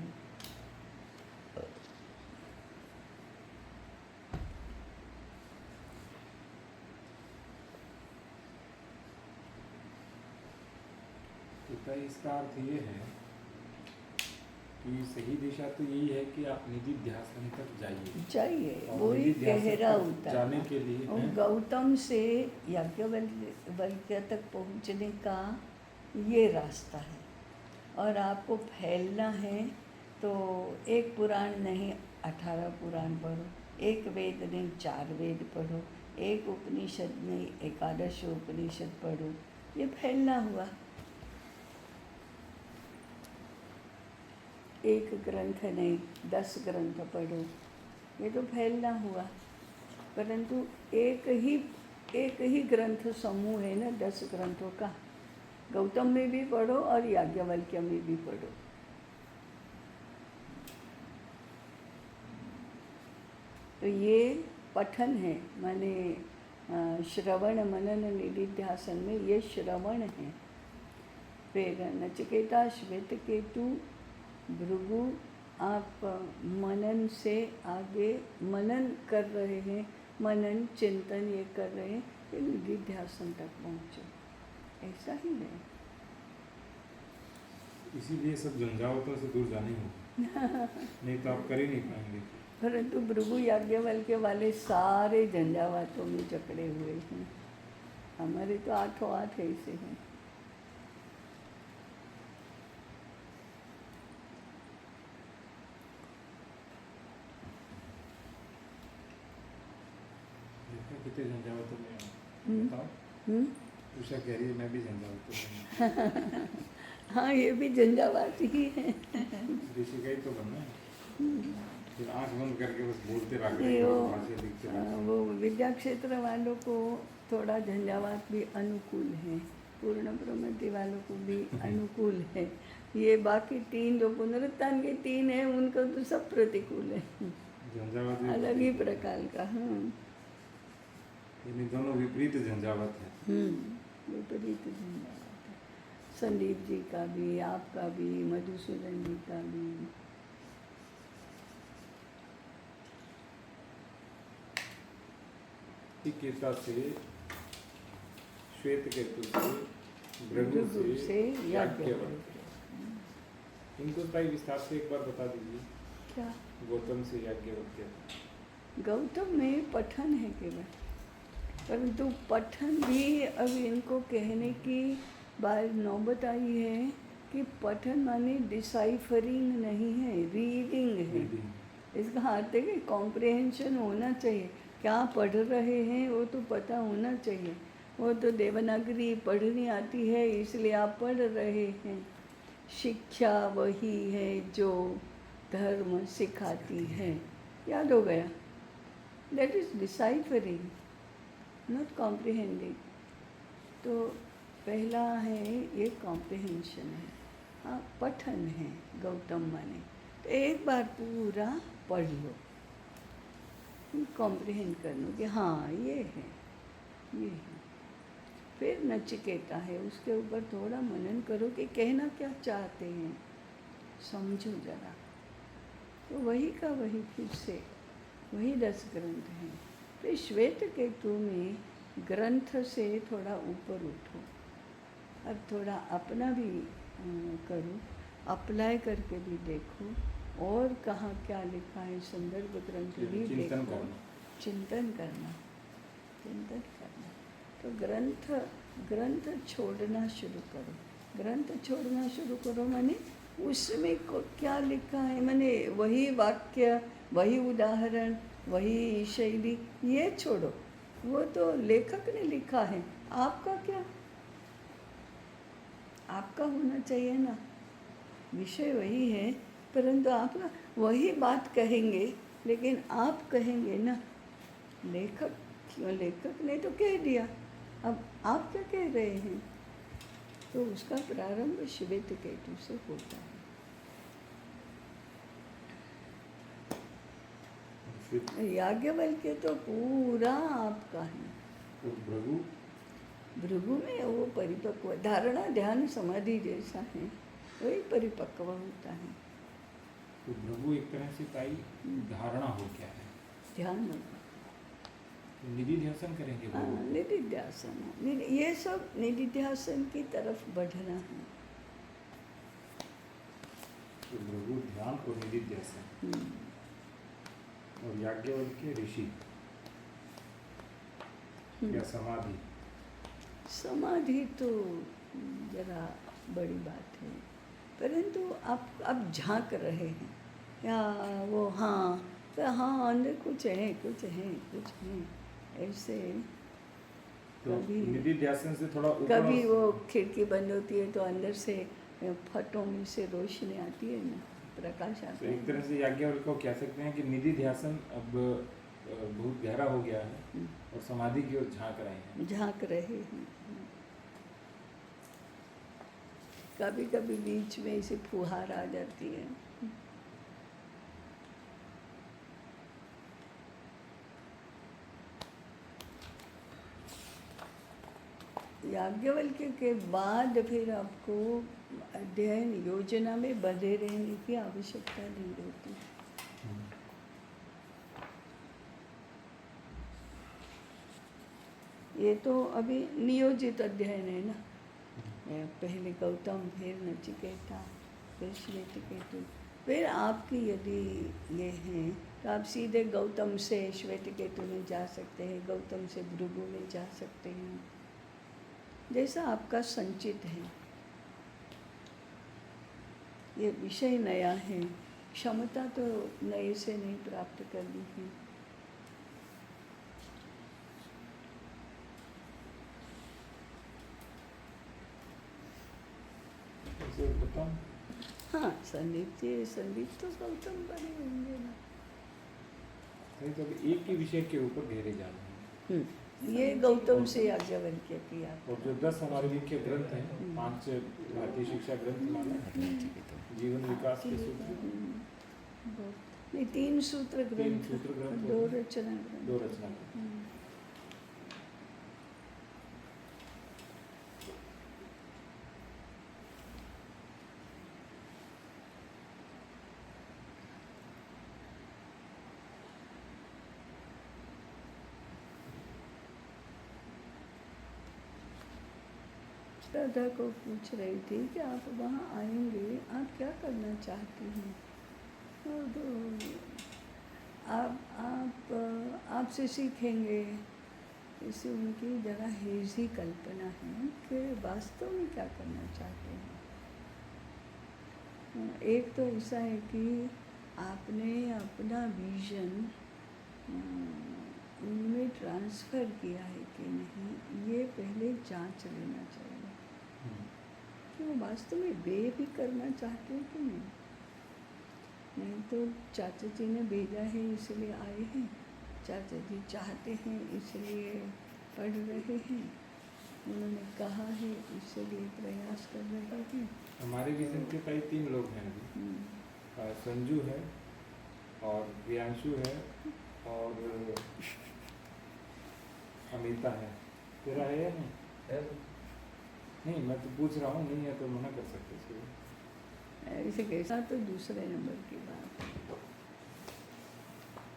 तो इसका अर्थ ये है कि सही दिशा तो यही है कि आप निधिध्यासन तक जाइए, वो ही गहरा उतर जाने के लिए और गौतम से याज्ञवल्क्य तक पहुंचने का ये रास्ता है। और आपको फैलना है तो एक पुराण नहीं 18 पुराण पढ़ो, एक वेद नहीं 4 वेद पढ़ो, एक उपनिषद नहीं 11 उपनिषद पढ़ो, ये फैलना हुआ। एक ग्रंथ नहीं 10 ग्रंथ पढ़ो, ये तो फैलना हुआ। परंतु एक ही ग्रंथ समूह है ना 10 ग्रंथों का, गौतम में भी पढ़ो और याज्ञवल्क्य में भी पढ़ो। तो ये पठन है, माने श्रवण मनन निधिध्यासन में ये श्रवण है। फिर नचिकेता, श्वेतकेतु, भृगु, आप मनन से आगे मनन कर रहे हैं, मनन चिंतन ये कर रहे हैं, ये निधिध्यासन तक पहुँचो, ऐसा ही नहीं। इसीलिए सब झंझावतों से दूर जाने होगा, नहीं तो आप कर ही नहीं पाएंगे। परंतु भृगु याज्ञवल्क्य वाले सारे झंझावातों में जकड़े हुए हैं, हमारे तो 8 ऐसे हैं। देखा कितने झंझावतों में हैं। हम्म। बताओ, उषा कह रही है मैं भी झंझावतों में हूँ। हाँ, ये भी झंझावात ही है। ऋषि का ही तो बनना है, फिर आंख बंद करके बस बोलते रह नहीं, गए, भाषा लिखते रह गए। वो विद्या क्षेत्र वालों को थोड़ा झंझावात भी अनुकूल है, पूर्ण ब्रह्मति वालों को भी अनुकूल है। ये बाकी 3 जो पुनरुत्थान के 3 है, उनको तो सब प्रतिकूल है, झंझावात भी अलग ही प्रकार का। हाँ, यानी दोनों विपरीत झंझावात है। विपरीत झंझावात है। संदीप जी का भी, आपका भी, मधुसूदन जी का भी। केता से, श्वेत केतु से, भृगु से, याज्ञवल्क्य। इनको भाई विस्तार से एक बार बता दीजिए। क्या? गौतम से याज्ञवल्क्य। गौतम में पठन है केवल, परंतु पठन भी अब इनको कहने की बात नौबत आई है कि पठन माने डिसाइफरिंग नहीं है, रीडिंग है। इसका अर्थ है कि कॉम्प्रिहेंशन होना चाहिए, क्या पढ़ रहे हैं वो तो पता होना चाहिए। वो तो देवनागरी पढ़नी आती है इसलिए आप पढ़ रहे हैं। शिक्षा वही है जो धर्म सिखाती है, याद हो गया। That is deciphering, not comprehending. तो पहला है ये कॉम्प्रिहेंशन है, हाँ पठन है गौतम माने। तो एक बार पूरा पढ़ लो, कॉम्प्रिहेंड कर लो कि हाँ ये है, ये है। फिर नचिकेता है, उसके ऊपर थोड़ा मनन करो कि कहना क्या चाहते हैं, समझो जरा। तो वही का वही फिर से वही 10 ग्रंथ हैं। फिर श्वेत केतु में ग्रंथ से थोड़ा ऊपर उठो और थोड़ा अपना भी करो, अप्लाई करके भी देखो और कहाँ क्या लिखा है, संदर्भ ग्रंथ भी देखो, चिंतन करना। तो ग्रंथ छोड़ना शुरू करो। ग्रंथ छोड़ना शुरू करो माने उसमें क्या लिखा है, माने वही वाक्य, वही उदाहरण, वही शैली, ये छोड़ो। वो तो लेखक ने लिखा है, आपका क्या, आपका होना चाहिए ना। विषय वही है, परंतु आप वही बात कहेंगे, लेकिन आप कहेंगे ना। लेखक ने तो कह दिया, अब आप क्या कह रहे हैं। तो उसका प्रारंभ श्वेत केतु से होता है। याज्ञवल्क्य तो पूरा आपका है। तो भृगु में वो परिपक्व, धारणा ध्यान समाधि जैसा है, वही परिपक्व होता है। तो भृगु एक तरह से ताई धारणा हो क्या है, ध्यान। निधिध्यासन करेंगे। हाँ, निधिध्यासन, ये सब निधिध्यासन की तरफ बढ़ना है। तो भृगु ध्यान और निधिध्यासन, और याज्ञवल्क्य ऋषि या समाधि। समाधि तो जरा बड़ी बात है, परंतु आप अब झांक रहे हैं या वो, हाँ तो हाँ अंदर कुछ है, कुछ है, कुछ है, ऐसे। तो कभी निधिध्यासन से थोड़ा ऊपर, कभी वो खिड़की बंद होती है तो अंदर से फटों में से रोशनी आती है ना, प्रकाश आता तो है। एक तरह से याज्ञवल्क्य को कह सकते हैं कि निधिध्यासन अब बहुत गहरा हो गया है और समाधि की ओर झांक रहे हैं। झांक रहे हैं। कभी कभी बीच में ऐसे फुहार आ जाती है। याज्ञवल्क्य के बाद फिर आपको अध्ययन योजना में बंधे रहने की आवश्यकता नहीं होती। ये तो अभी नियोजित अध्ययन है ना, पहले गौतम, फिर नचिकेता, फिर श्वेत केतु, फिर आपकी यदि ये हैं तो आप सीधे गौतम से श्वेत केतु में जा सकते हैं, गौतम से भृगु में जा सकते हैं, जैसा आपका संचित है। ये विषय नया है, क्षमता तो नए से नहीं प्राप्त करनी है। ऐसे बताऊं? हाँ, संदीप तो गौतम बने होंगे ना। नहीं तो अभी एक ही विषय के ऊपर गहरे जाना है। ये गौतम से याज्ञवल्क्य किया। और जो 10 हमारे मुख्य ग्रंथ हैं, 5 भारतीय शिक्षा ग्रंथ माने, जीवन विकास के सूत्र, नहीं 3 सूत्र ग्रंथ, 2 रचना ग्रंथ। 2 रचना ग्रंथ। श्रद्धा को पूछ रही थी कि आप वहाँ आएंगे, आप क्या करना चाहती हैं? और आपसे सीखेंगे। इससे उनकी जरा हेजी कल्पना है कि वास्तव में क्या करना चाहते हैं। एक तो ऐसा है कि आपने अपना विजन उनमें ट्रांसफ़र किया है कि नहीं, ये पहले जांच लेना चाहिए कि वो वास्तव में वे भी करना चाहते हैं कि नहीं। नहीं तो चाचा जी ने भेजा है इसलिए आए हैं, चाचा जी चाहते हैं इसलिए पढ़ रहे हैं, उन्होंने कहा है इसलिए प्रयास कर रहे हैं। हमारे विजन के कई 3 लोग हैं अभी। संजू है और प्रियांशु है और अमिता है। तेरा है या नहीं? नहीं, मैं तो पूछ रहा हूँ, नहीं है तो मना कर सकते इसको। ऐसे कैसा तो दूसरे नंबर की बात है।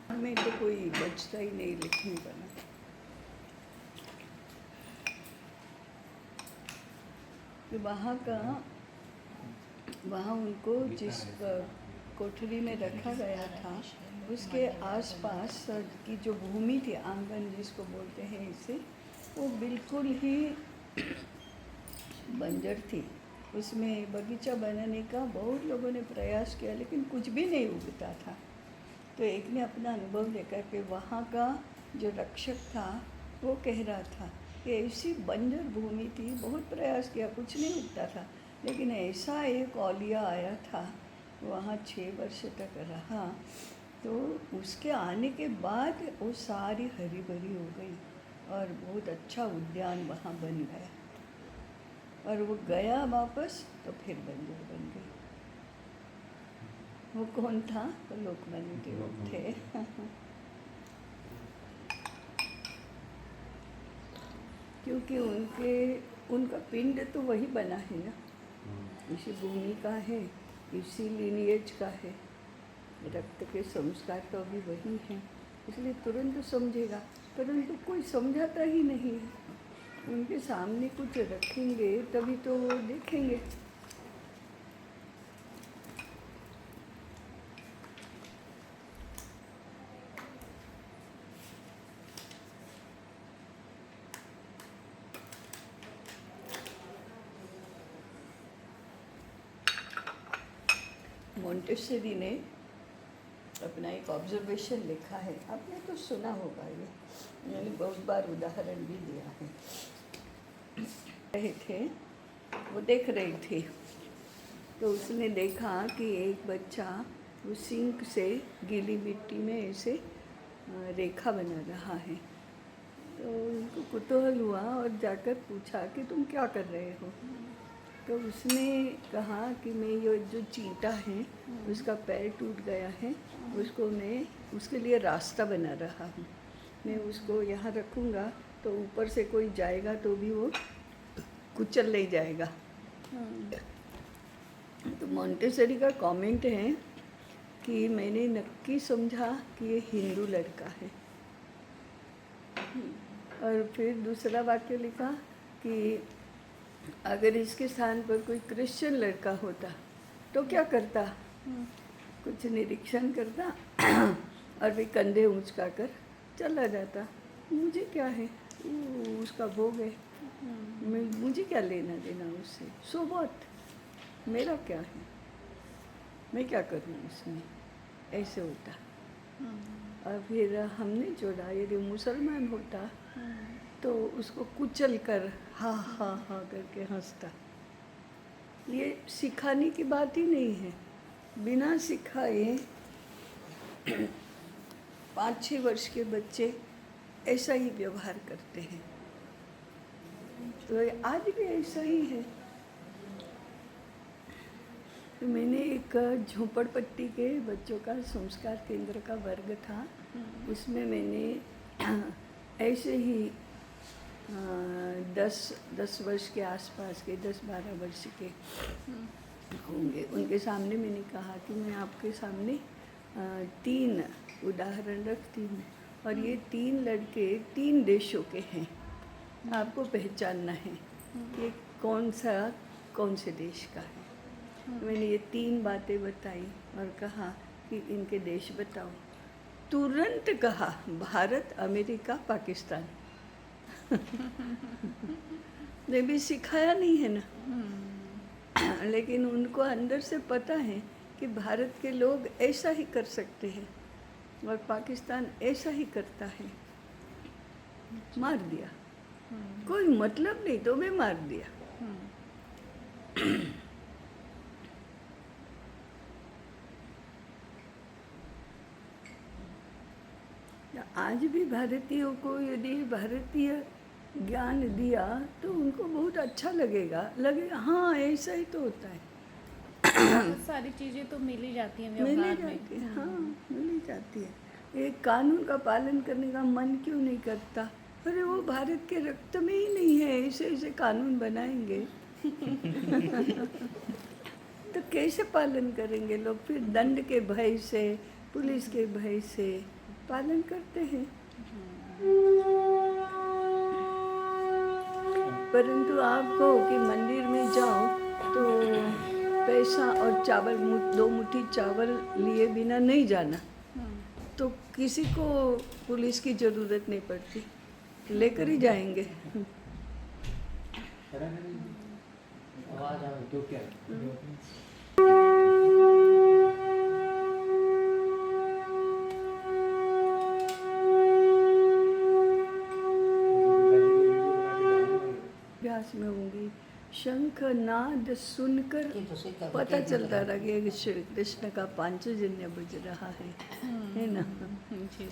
हमें तो कोई बचता ही नहीं लिखने वाला। तो वहाँ उनको जिस कोठरी में रखा गया था उसके आसपास की जो भूमि थी, आंगन जिसको बोलते हैं इसे, वो बिल्कुल ही बंजर थी। उसमें बगीचा बनाने का बहुत लोगों ने प्रयास किया लेकिन कुछ भी नहीं उगता था। तो एक ने अपना अनुभव लेकर के वहाँ का जो रक्षक था वो कह रहा था कि ऐसी बंजर भूमि थी, बहुत प्रयास किया, कुछ नहीं उगता था, लेकिन ऐसा एक औलिया आया था, वहाँ 6 वर्ष तक रहा, तो उसके आने के बाद वो सारी हरी भरी हो गई और बहुत अच्छा उद्यान वहाँ बन गया। और वो गया वापस तो फिर बंजर बन गई। वो कौन था? तो लोकमान्य तिलक थे। क्योंकि उनका पिंड तो वही बना है ना, इसी भूमि का है, इसी लीनिएज का है, रक्त के संस्कार तो अभी वही हैं, इसलिए तुरंत समझेगा, परंतु कोई समझाता ही नहीं है। उनके सामने कुछ रखेंगे तभी तो वो देखेंगे। मोंटेसरी ने अपना एक ऑब्जर्वेशन लिखा है, आपने तो सुना होगा, ये मैंने बहुत बार उदाहरण भी दिया है। रहे थे, वो देख रही थी, तो उसने देखा कि एक बच्चा वो सिंक से गीली मिट्टी में ऐसे रेखा बना रहा है। तो उनको कुतूहल हुआ और जाकर पूछा कि तुम क्या कर रहे हो? तो उसने कहा कि मैं ये जो चींटा है उसका पैर टूट गया है, उसको मैं उसके लिए रास्ता बना रहा हूँ, मैं उसको यहाँ रखूँगा तो ऊपर से कोई जाएगा तो भी वो कुचल नहीं जाएगा। तो मोंटेसरी का कमेंट है कि मैंने नक्की समझा कि ये हिंदू लड़का है। और फिर दूसरा वाक्य लिखा कि अगर इसके स्थान पर कोई क्रिश्चियन लड़का होता तो क्या करता, कुछ निरीक्षण करता और फिर कंधे ऊंचका कर चला जाता। मुझे क्या है, वो उसका भोग है, मुझे क्या लेना देना उससे, सो व्हाट, मेरा क्या है, मैं क्या करूँ उसमें, ऐसे होता। और फिर हमने जोड़ा, यदि मुसलमान होता तो उसको कुचल कर हा हा हा करके हंसता। ये सिखाने की बात ही नहीं है, बिना सिखाए 5-6 वर्ष के बच्चे ऐसा ही व्यवहार करते हैं। तो आज भी ऐसा ही है। तो मैंने एक झोपड़पट्टी के बच्चों का संस्कार केंद्र का वर्ग था, उसमें मैंने ऐसे ही 10 वर्ष के आसपास के, 10-12 वर्ष के होंगे, उनके सामने मैंने कहा कि मैं आपके सामने 3 उदाहरण रखती हूँ और ये 3 लड़के 3 देशों के हैं, आपको पहचानना है कि कौन से देश का है। मैंने ये 3 बातें बताई और कहा कि इनके देश बताओ। तुरंत कहा भारत, अमेरिका, पाकिस्तान। ने भी सिखाया नहीं है ना, लेकिन उनको अंदर से पता है कि भारत के लोग ऐसा ही कर सकते हैं और पाकिस्तान ऐसा ही करता है। मार दिया, कोई मतलब नहीं तो भी मार दिया। आज भी भारतीयों को यदि भारतीय ज्ञान दिया तो उनको बहुत अच्छा लगेगा, हाँ ऐसा ही तो होता है। बहुत सारी चीज़ें तो मिल ही जाती हैं मिल ही व्यवहार जाती है, में। हाँ मिल ही जाती है। एक कानून का पालन करने का मन क्यों नहीं करता? अरे वो भारत के रक्त में ही नहीं है, ऐसे ऐसे कानून बनाएंगे तो कैसे पालन करेंगे लोग? फिर दंड के भय से, पुलिस के भय से पालन करते हैं। परंतु आप कहो कि मंदिर में जाओ तो पैसा और चावल, 2 मुट्ठी चावल लिए बिना नहीं जाना, तो किसी को पुलिस की ज़रूरत नहीं पड़ती, लेकर ही जाएंगे। आवाज आवे तो क्या अभ्यास में होंगी, शंख नाद सुनकर पता चलता रहा कि श्री कृष्ण का पांचजन्य बज रहा है ना। जी।